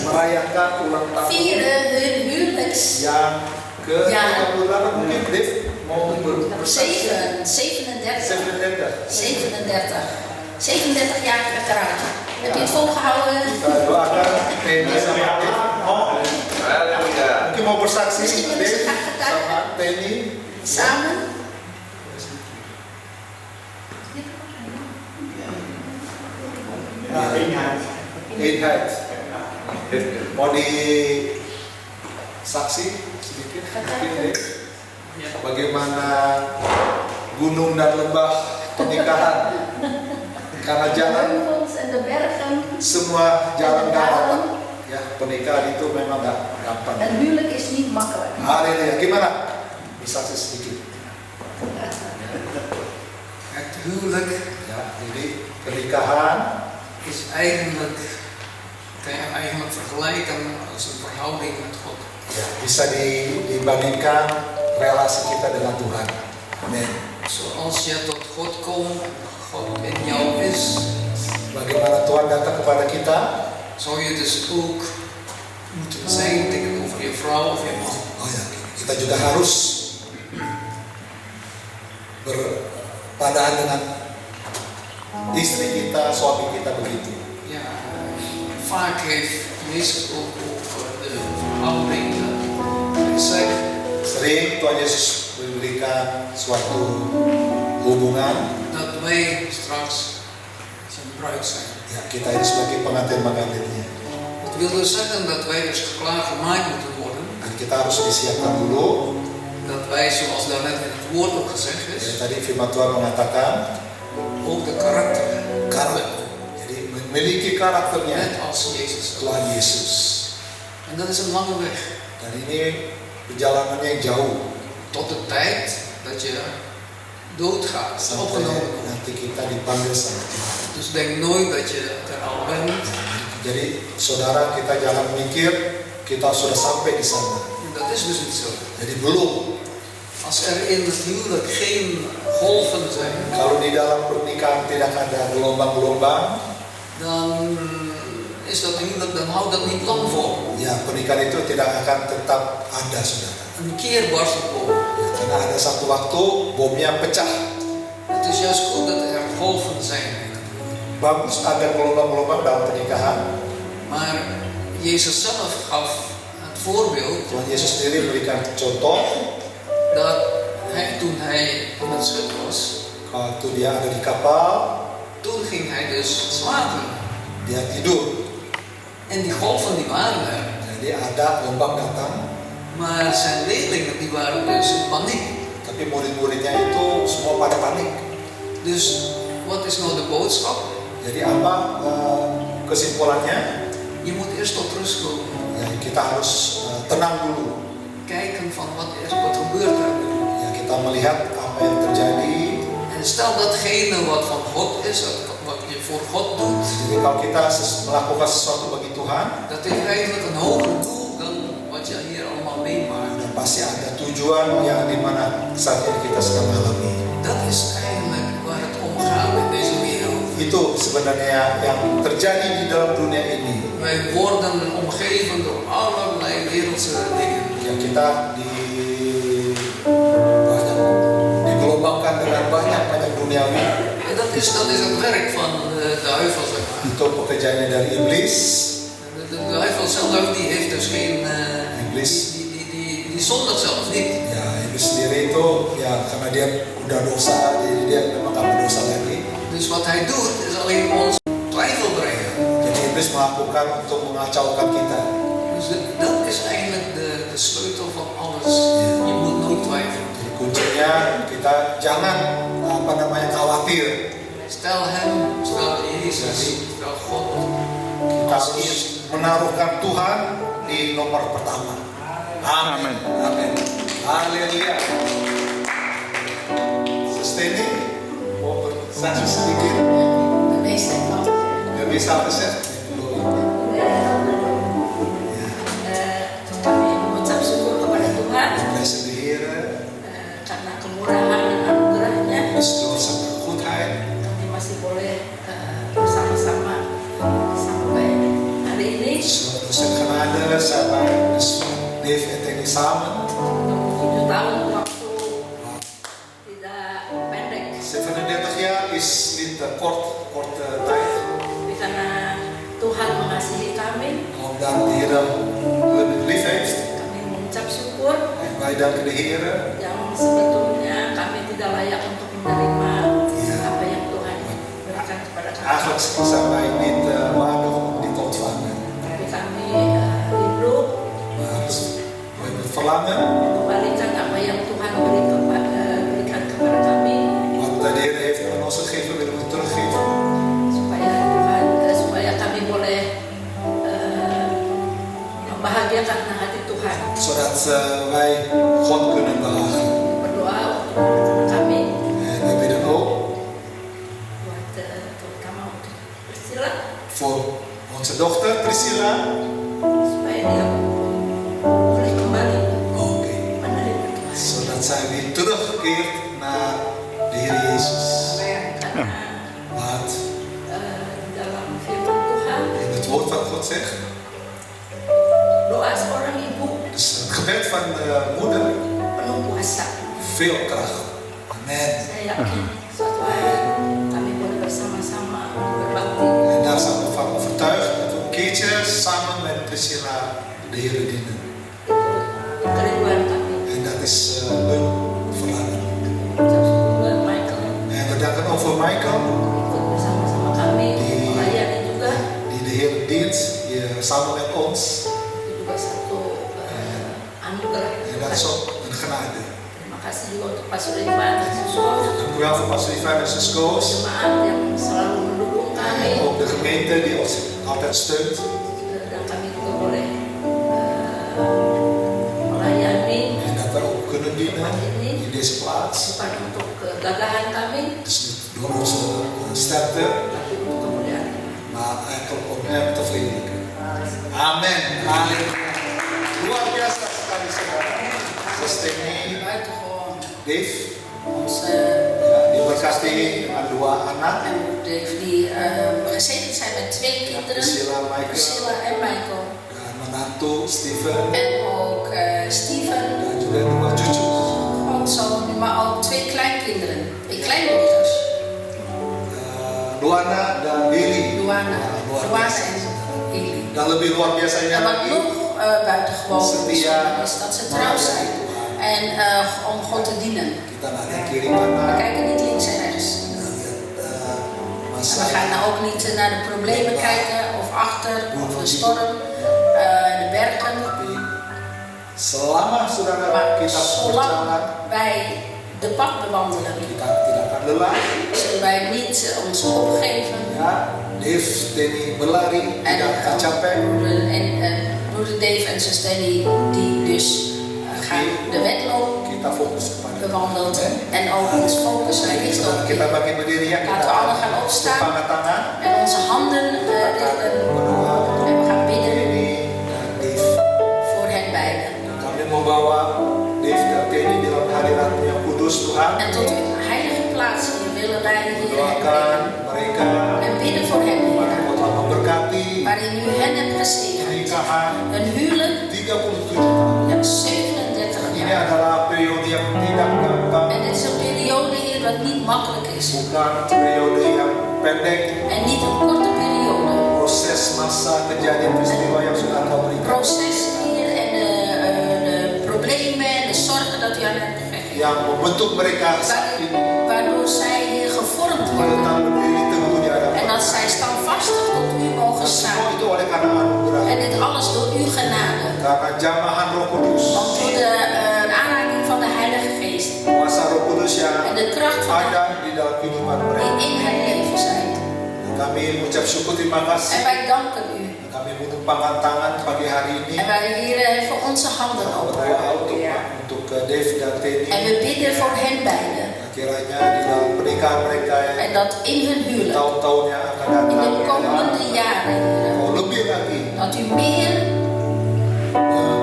merayakan ulang tahun vieren hun huwelijks yang ke Ya. 38 mungkin Dave mau 37 jaar getrouwd. Heb je het volgehouden? Kita doakan Penny sama Dave mungkin mau bersaksi Misschien willen ze Dave graag getuigen. sama Penny. Samen? Inhat mau di saksi sedikit mungkin Dave bagaimana gunung dan lembah pernikahan karena jalan Heuvels en de bergen. semua jalan darat ya pernikahan itu memang gak gampang. Een huwelijk is niet makkelijk. Haleluya. Gimana? Bersaksi sedikit. Het huwelijk Ya, jadi pernikahan is eigenlijk, kan je eigenlijk vergelijken als een verhouding met God. ya, bisa dibandingkan relasi kita dengan Tuhan. Amin. Zoals je tot God komt, God in jou is, Bagaimana Tuhan datang kepada kita, zou je dus ook moeten zijn tegenover je vrouw of je man. oh ya, kita juga harus berpadaan dengan istri kita, suami kita begitu. Ja, vaak heeft Jezus ook over de verhouding dat hij zegt, Sering Tuhan Yesus memberikan suatu hubungan, dat wij straks zijn bruid zijn. ya kita ini sebagai pengantin-pengantinnya. Dat wil dus zeggen dat wij dus klaargemaakt moeten worden, Dan kita harus disiapkan dulu. dat wij, zoals daarnet in het woord ook gezegd Ya, is, tadi firman Tuhan mengatakan ook de karakter karakter. Jadi memiliki karakternya net als Jezus. Tuhan Yesus. En dat is een lange weg. Dan ini perjalanannya yang jauh Tot de tijd dat je doodgaat, sampai opgenomen wordt. nanti kita dipanggil sama Tuhan. Dus denk nooit dat je er al bent. Jadi saudara kita jangan mikir kita sudah sampai di sana. En dat is dus niet zo. Jadi belum. Als er in het huwelijk geen golven zijn, Kalau di dalam pernikahan tidak ada gelombang-gelombang, dan is dat huwelijk, dan houdt dat niet lang vol. ya pernikahan itu tidak akan tetap ada, saudara. Een keer barst het bom. Ya, karena ada satu waktu bomnya pecah. Het is juist goed dat er golven zijn. Bagus ada gelombang-gelombang dalam pernikahan. Maar Jezus zelf gaf het voorbeeld Tuhan Yesus sendiri memberikan contoh dat toen hij in het schip was, waktu dia ada di kapal, toen ging hij dus slapen. dia tidur. En die golven die waren er. Jadi ada gelombang datang, Maar zijn leerlingen die waren dus in paniek. tapi murid-muridnya itu semua pada panik. Dus wat is nou de boodschap? Jadi apa kesimpulannya? Je moet eerst tot rust komen. Ya, kita harus tenang dulu. Kijken van wat gebeurt er nu. Ya, kita melihat apa yang terjadi. En stel datgene wat van God is, wat je voor God doet, Jadi kalau kita melakukan sesuatu bagi Tuhan, dat heeft eigenlijk een hoger doel dan wat je hier allemaal meemaakt. dan pasti ada tujuan yang dimana saat ini kita sedang alami. Dat is eigenlijk waar het om gaat in deze wereld. Itu sebenarnya yang terjadi di dalam dunia ini. Wij worden omgeven door allerlei wereldse dingen. Ya, kita digelombangkan dengan banyak duniawi. En dat is het werk van de duivel, zeg maar. Itu pekerjaannya dari iblis. De duivel zelf die heeft dus geen... Iblis. Die zondigt zelfs niet. Ya, iblis sendiri itu ya karena dia udah dosa, jadi dia memang gak berdosa lagi. Dus wat hij doet is alleen ons twijfel brengen. Jadi iblis melakukan untuk mengacaukan kita. Dus dat is eigenlijk de sleutel van alles. Je moet nooit twijfelen. Jadi kuncinya kita jangan khawatir. Stel hem, stel Jezus, stel God. Kita harus menaruhkan Tuhan di nomor pertama. Amin. Amin. Haleluya. Sustaining. Mau bersaksi sedikit. De meeste klanten. Gak bisa apa sih? Suatu dosen genade sampai dus Dave en Tenny samen. 7 tahun waktu tidak pendek. 37 jaar is niet korte tijd. Tapi karena Tuhan mengasihi kami, Omdat de Heer hun lief heeft. kami mengucap syukur En wij danken de Heer. yang sebetulnya kami tidak layak untuk menerima Iya. apa yang Tuhan berikan kepada kami. Eigenlijk zijn wij niet waardig om dit te ontvangen. Tapi kami rindu Maar we hebben verlangen. kembalikan apa yang Tuhan berikan kepada kami, Wat de Heer heeft aan ons gegeven, willen we teruggeven. supaya kami boleh membahagiakan hati Tuhan. Zodat wij God kunnen behagen. Berdoa untuk kami, En we bidden ook buat terutama untuk Priscilla, voor onze dochter Priscilla. supaya dia boleh kembali Oké. menerima Tuhan. Zodat zij weer terugkeert naar de Heer Jezus. Karena Want dalam firman Tuhan, in het woord van God zegt, doa seorang ibu dus het gebed van de moeder, penuh kuasa. veel kracht. Amen. Saya yakin suatu hari kami boleh bersama-sama berbakti. En daar zijn we van overtuigd dat we een keertje samen met Priscilla de Heer dienen. Itu kerinduan kami. En dat is hun verlangen. Ucap syukur buat Michael En we danken ook voor Michael, ikut bersama-sama kami melayani juga. die de Heer dient samen met ons. Itu juga satu anugerah. En dat is ook een genade. Terima kasih juga untuk Pak Sulaiman dan Susul, Dank u wel voor Pastor Ivan en zijn Koos. jemaat yang selalu mendukung kami, En ook de gemeente die ons altijd steunt. dan kami juga boleh melayani En dat we ook kunnen dienen tempat ini, in deze plaats. bukan untuk kegagahan kami, Dus niet door onze sterkte, tapi untuk kemuliaan Tuhan. maar eigenlijk om hem te verheerlijken. Amen. Halleluja. Luar biasa sekali saudara. Zus Tenny, Buitengewoon Dave, onze ya, diberkati dengan 2 anak, Dave die gezegend zijn met 2 kinderen, Priscilla, Michael, Priscilla en Michael. dan menantu Steven, En ook Steven, dan juga 2 cucu. grootzoon, maar ook 2 kleinkinderen, 2 kleindochters. Luana dan Lily. Luana, Luar Luana biasa. en Lily. Dan lebih luar biasanya En wat lagi, nog buitengewoon Setia bijzonder is dat ze trouw zijn en om God te dienen. kita nggak lihat kiri We kanan, kijken niet links en rechts. nggak lihat En masalah. we gaan nou ook niet naar de problemen kijken of achter of de storm, de bergen. Tapi selama saudara Maar kita zolang berjalan, wij de pad bewandelen, kita tidak akan lelah. zullen wij niet ons opgeven. Ya, Dave, Tenny berlari, En tidak akan capek. broeder Dave en zus Danny die dus gaan de wedloop Kita fokus kepada bewandeld en ook ons focus richt op Saudara, kita bagi berdiri ya, Laten kita we allen gaan opstaan. angkat tangan, en onze handen richten berdoa. en we gaan bidden Tenny dan Dave. voor hen beiden. Kami membawa Dave dan Tenny dalam hadirat yang kudus Tuhan. En tot uw heilige plaats hier willen wij hier Doakan brengen mereka, en bidden voor hen, mari Heer, Allah memberkati waarin u hen hebt gezegend. pernikahan Een huwelijk, 37 tahun. ja, 37 Ini jaar. adalah periode yang tidak gampang, En dit is een periode, Heer, dat niet makkelijk is. bukan periode yang pendek. En niet een korte periode. Proses masa kejadian peristiwa yang sudah Kau berikan, Proces hier en de problemen en de zorgen dat u aan hen gegeven. yang membentuk mereka saat ini Waardoor zij hier gevormd worden. menetap berdiri teguh di En hadapan. dat zij standvastig tot u mogen Semua staan. itu oleh karena anugerah, En dit alles door uw genade. karena jamahan Roh Kudus, Want door de aanraking van de Heilige Geest. kuasa Roh Kudus yang En de kracht van ada di dalam kehidupan mereka. die in het leven zijn. Kami mengucap syukur terima En kasih. wij danken u. Kami menumpangkan tangan pagi hari ini En wij hier heffen onze handen op. berdoa untuk Dave dan Tenny. En we bidden voor hen beiden. Kiranya di dalam pernikahan mereka En dat in hun huwelijk, tahun-tahun yang akan in datang, de komende jaren, Heer, Kau lebih lagi dat u meer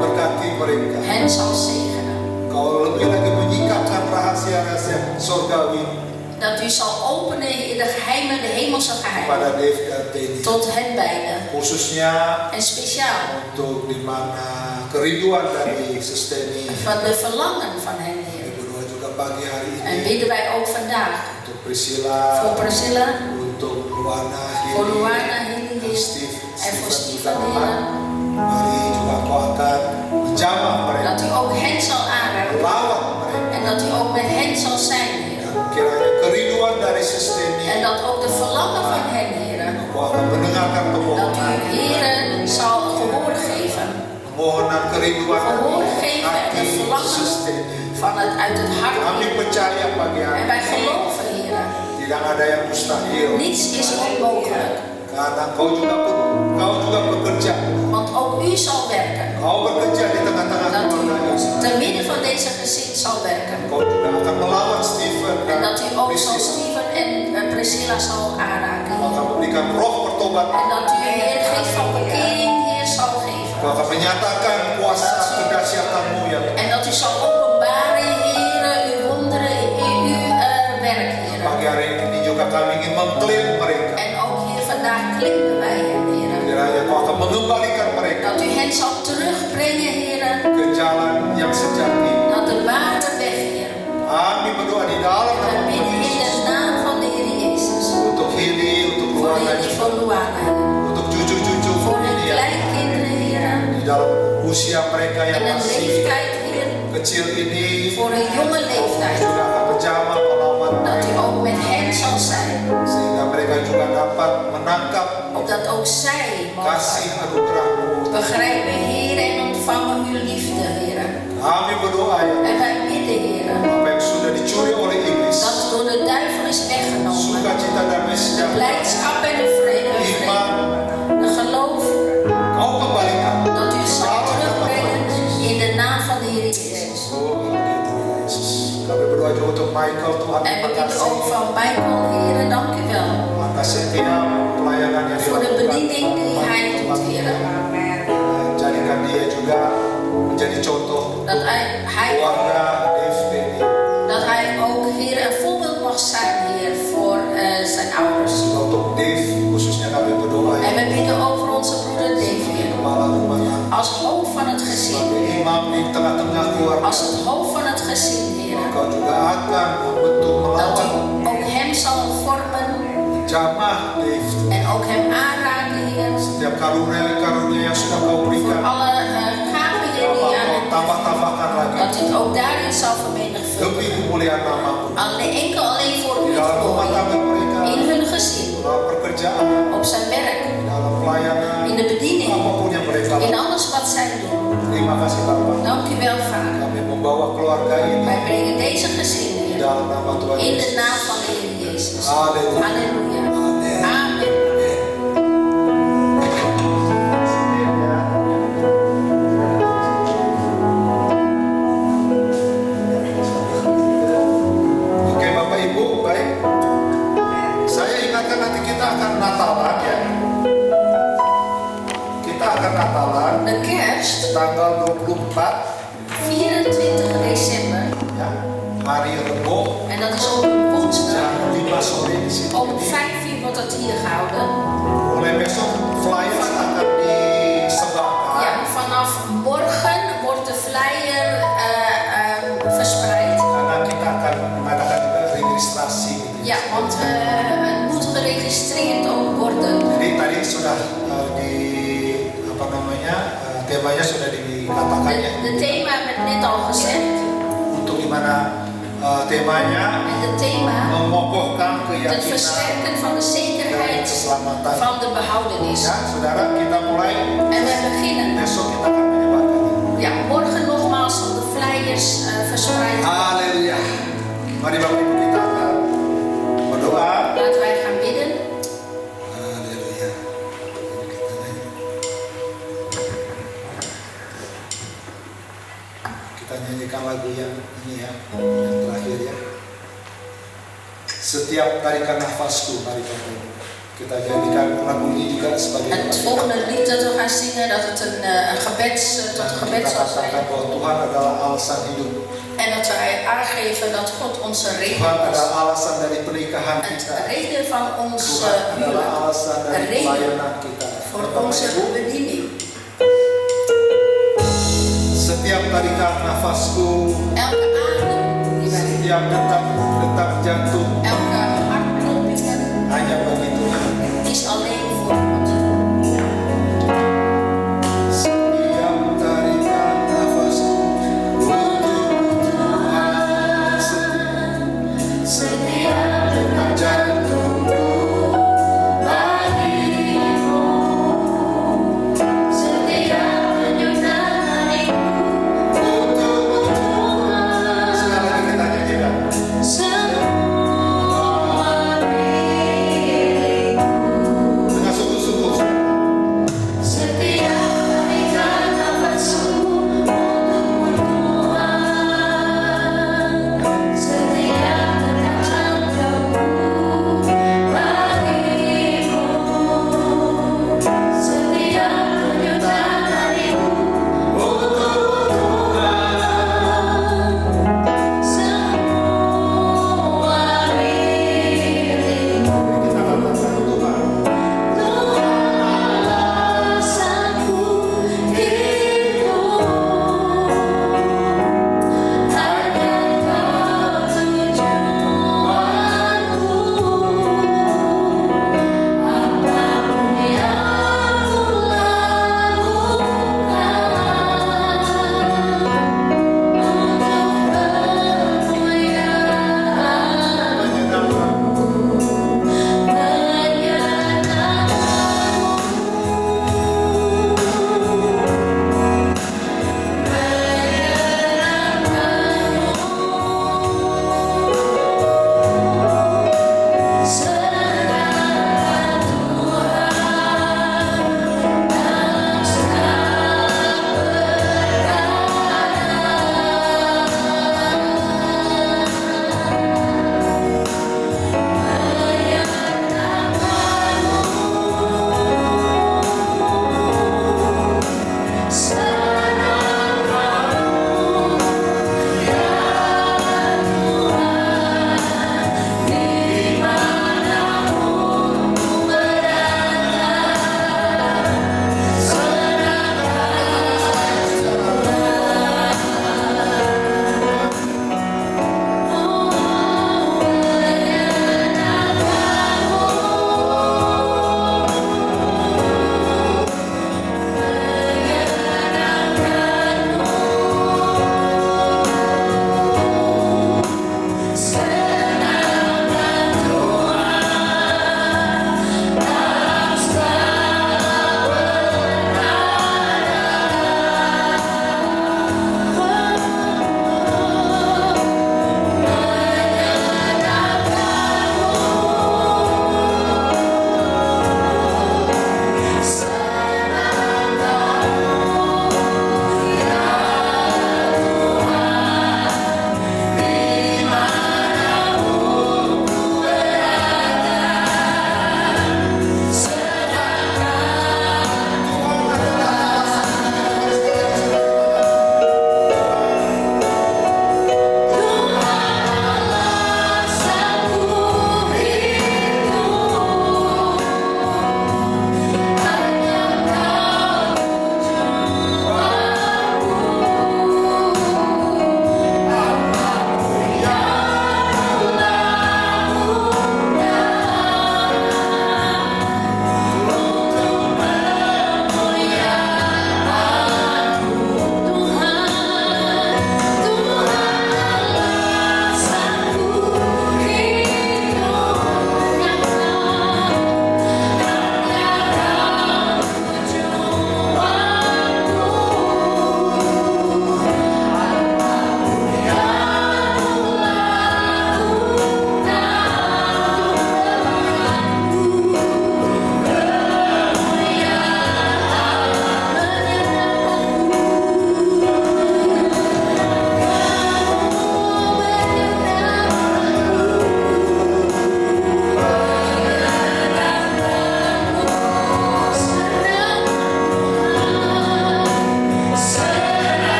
berkati mereka. hen zal zegenen. Kau lebih lagi menyingkapkan rahasia-rahasia surgawi Dat u zal openen de geheimen, de hemelse kepada geheimen. Dave dan Teddy. Tot hen beiden. Khususnya En speciaal untuk di mana kerinduan dari Susteni. van de verlangen van hen, Heer. Kami berdoa juga pagi hari En ini bidden wij ook vandaag untuk Priscilla, voor Priscilla, untuk Luana, voor Hili, Luana, Hilly, dan Heer. Steve, En voor Stephen Steven, juga. Heer. Mari juga kau akan menjamah mereka, Dat u ook hen zal aanraken. melawat mereka. En dat u ook met hen zal zijn, Heer. Dan kiranya kerinduan dari Susteni, En dat ook de verlangen van hen, Heer. kau akan mendengarkan Dat u, permohonan, Heer, zal gehoor geven. permohonan kerinduan Gehoor dari geven en hati de verlangen Susteni. uit het hart. Kami percaya pagi hari En wij ini geloven, Heer. tidak ada yang mustahil, Niets is onmogelijk. karena kau juga bekerja. Want ook u zal werken. Kau bekerja di tengah-tengah Dat keluarga u Yosef. te midden van deze gezin zal werken. Kau juga akan melawan Stephen En dan dat u ook zal Priscilla. Steven en Priscilla zal aanraken. Kau akan memberikan roh pertobatan. En dat u Heer geest van bekering, Heer, zal Kau geven. akan menyatakan kuasa kedahsyatanmu yang En dat u zal openbaren, Heer, uw wonderen in uw werk, Heer. pagi hari ini juga kami ingin mengklaim mereka. En ook hier vandaag klimmen wij hen, Heer. Kiranya kau akan mengembalikan mereka Dat u hen zal terugbrengen, Heer, ke jalan yang sejati. naar de ware weg, Heer. Kami berdoa di dalam En nama wij bidden Tuhan in de Yesus. naam van de Heer Jezus. Untuk Hili, untuk Voor Luana, Heer, voor Luana, Heer. untuk cucu-cucu Voor hun Lydia. kleinkinderen, Heer. Di dalam usia mereka yang In een masih leeftijd, Heer. kecil ini, Voor een jonge leeftijd. juga akan berjamaah melawan Dat u mereka. ook met hen zal zijn. Sehingga mereka juga dapat menangkap Opdat ook zij kasih mogen anugerah-Mu. begrijpen, Heer, en ontvangen uw liefde, Heer. Kami berdoa ya, En wij bidden, Heer, apa yang sudah dicuri oleh iblis, dat door de duivel is weggenomen. sukacita damai De sejahtera, blijdschap en de vrede, iman, de geloof, kau kembalikan. dat u zal terugbrengen in de naam van de Heer Jezus. Oh, haleluya, Yesus. Kami berdoa juga untuk Michael, Tuhan En we terima bidden ook kasih van Michael, Heer, dank u wel. atas setiap pelayanan yang Voor de dilakukan. bediening die hij doet, Heer. Jadikan dia juga menjadi contoh Dat hij keluarga Dave Teddy. Dat hij ook, Heer, een voorbeeld mag zijn, Heer, voor zijn ouders. Untuk Dave khususnya kami berdoa En we ya, bidden over onze broeder David, kepala rumah tangga, als hoofd van het gezin, sebagai imam di tengah-tengah keluarga. als het hoofd van het gezin, Heer. Engkau juga akan membentuk Dat u melawan ook hem zal vormen jamah Dave. en ook hem aanraken, Heer. Setiap karunia yang sudah kau Voor berikan, alle gaven, Heer, die aan kau hem tambah-tambahkan lagi dat u het ook daarin zal vermenigvuldigen. demi kemuliaan nama-Mu. Alleen voor Di uw dalam rumah glorie. tangga mereka, In hun gezin, dalam pekerjaan, op zijn werk, di dalam pelayanan, in de bediening, apapun yang mereka in lakukan. alles wat zij doen. Terima kasih Bapak. Dank u wel, Vader. Kami membawa keluarga ini Wij brengen deze gezin, di Heer, dalam nama Tuhan in de Yesus. naam van de Heer Jezus. Haleluya. Halleluja. Amin. Amen. Oke Bapak Ibu, baik. Saya ingatkan nanti kita akan Natalan ya. Kita akan Natalan De kerst, tanggal 24 24 december, ya. Hari Rebo en dat is op een woensdag. jam 5 sore di sini. Om 5 uur wordt dat hier gehouden. Mulai besok flyers akan disebarkan. Ja, vanaf morgen wordt de flyer verspreid. Karena kita akan mengadakan juga registrasi. Gitu. Ja, want het moet geregistreerd ook worden. Jadi tadi sudah di apa namanya temanya sudah dikatakan ya. De thema werd net al gezegd. Untuk gimana temanya En het thema, mengokohkan het keyakinan versterken van de dan zekerheid keselamatan. van de behoudenis. Ya, saudara, kita mulai En wij beginnen. besok kita akan menyebarkan. Ja, morgen nogmaals zal de flyers verspreid worden. Haleluya. Mari Bapak Ibu kita akan berdoa. Laten wij gaan bidden. Haleluya. Kita nyanyikan lagu yang ini ya, yang terakhir ya. Setiap tarikan nafasku, mari Bapak Ibu. Kita jadikan lagu ini juga sebagai Het volgende lied dat we gaan zingen, dat het een gebed, tot dan gebed kita zal katakan zijn. bahwa Tuhan adalah alasan hidup. En dat dat wij aangeven dat God onze reden Tuhan is. adalah alasan dari pernikahan Het kita. reden van onze Tuhan adalah huwelijk, alasan dari Reden. pelayanan kita. voor Bapak, onze Ibu, bediening. setiap tarikan nafasku, Elke adem die wij, setiap detak jantung elke hartkloppingen hanya bagi Tuhan. is alleen voor God. Setiap tarikan nafasku untuk Tuhan. Setiap detak jantungku bagimu. Setiap denyut nadiku Untuk Tuhan. Sekali lagi kita nyanyikan. semua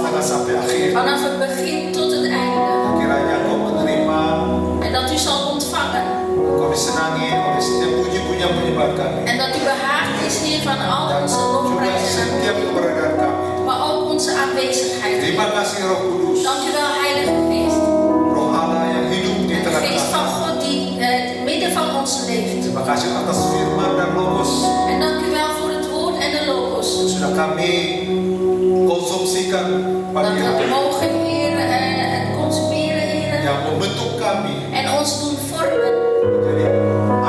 tengah sampai akhir. vanaf het begin tot het einde. Kiranya Engkau menerima, En dat u zal ontvangen. Engkau disenangi oleh setiap puji-pujian penyembah kami. En dat u behaagd is, Heer, van al Dan onze juga lofprijzen aan setiap u. keberadaan kami. Maar ook onze aanwezigheid. Terima kasih Roh Kudus, Dank u wel, Heilige Geest. Roh Allah yang hidup di De tengah Geest van kami. God die midden van ons leeft. Terima kasih atas firman dan logos En dank u wel voor het woord en de logos. yang sudah kami konsumsikan Dat pagi we hari, mogen, Heer, het consumeren, Heer. yang membentuk kami En ons doen vormen. menjadi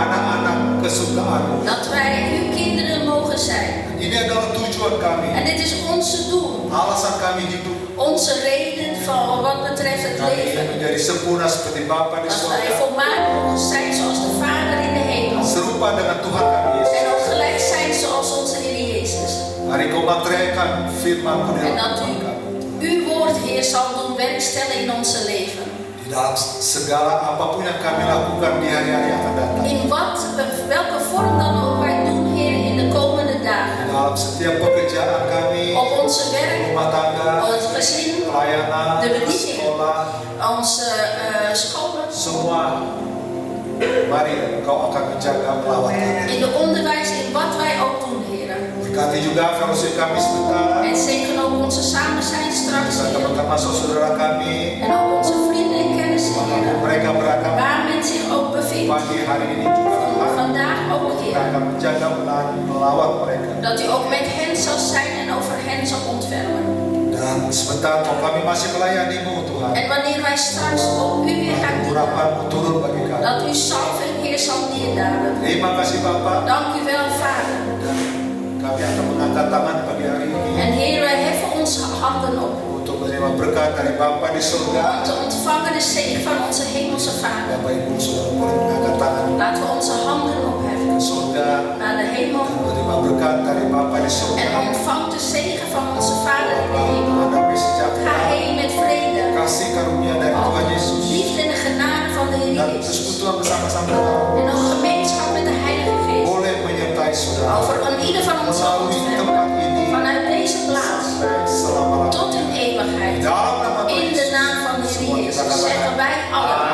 anak-anak kesukaanmu. Dat wij uw kinderen mogen zijn. Ini adalah tujuan kami, En dit is onze doel. alasan kami hidup. Onze reden van wat betreft het Kami leven. menjadi sempurna seperti Bapa di Dat wij surga, volmaakt mogen zijn zoals de Vader in de hemel. serupa dengan Tuhan kami Yesus. En ook gelijk zijn zoals onze Heer Jezus. Mari Kau materaikan firman-Mu di En dalam dat kehidupan kami. uw woord, Heer, zal doen werkstellen in onze leven. Di dalam segala apapun yang kami lakukan di hari-hari yang akan datang. In welke vorm dan ook wij doen, Heer, in de komende dagen. Dalam setiap pekerjaan kami, Op onze werk, rumah tangga, ons gezin, pelayanan, De bediening. sekolah, onze scholen, semua. Mari Engkau akan menjaga melawat kami. in de onderwijs, in wat wij ook doen, Heer. Berkati juga fellowship kami sebentar. En zegen ook onze samen zijn straks, Dan Heer. teman-teman saudara kami, En ook onze vrienden en kennissen, dimanapun Heer. mereka berada Waar men zich ook bevindt. pagi hari ini juga Tuhan, Vandaag ook, kita Heer. akan menjaga melawat mereka. Dat u ook met hen zal zijn en over hen zal ontfermen. Dan sebentar kalau kami masih melayani-Mu Tuhan, En wanneer wij straks op u weer gaan dienen, urapan-Mu turun bagi kami. dat uw salving, Heer, zal neerdalen. Terima kasih Bapak. Dank u wel, Vader. Dan kami akan mengangkat tangan pagi hari ini En Heer, wij heffen onze handen op untuk menerima berkat dari Bapa di om surga. te ontvangen de zegen van onze hemelse Vader. Bapak Ibu saudara boleh mengangkat tangan Laten we onze handen opheffen ke surga naar de hemel dan menerima berkat dari Bapa di surga. en ontvang de zegen van onze Vader in de hemel. Menghadapi Ga sejahtera, heen met vrede, kasih karunia dari Tuhan Yesus liefde en de genade van de Heer dan Jezus. persekutuan bersama-sama dengan En ook gemeenschap met de Heilige Geest. boleh menyertai saudara Over aan ieder van ons zal melalui ontfermen. tempat ini Vanuit deze plaats sampai selama-lamanya. tot in eeuwigheid. Dalam nama In de Yesus, naam van de Heer Jezus zeggen wij allemaal.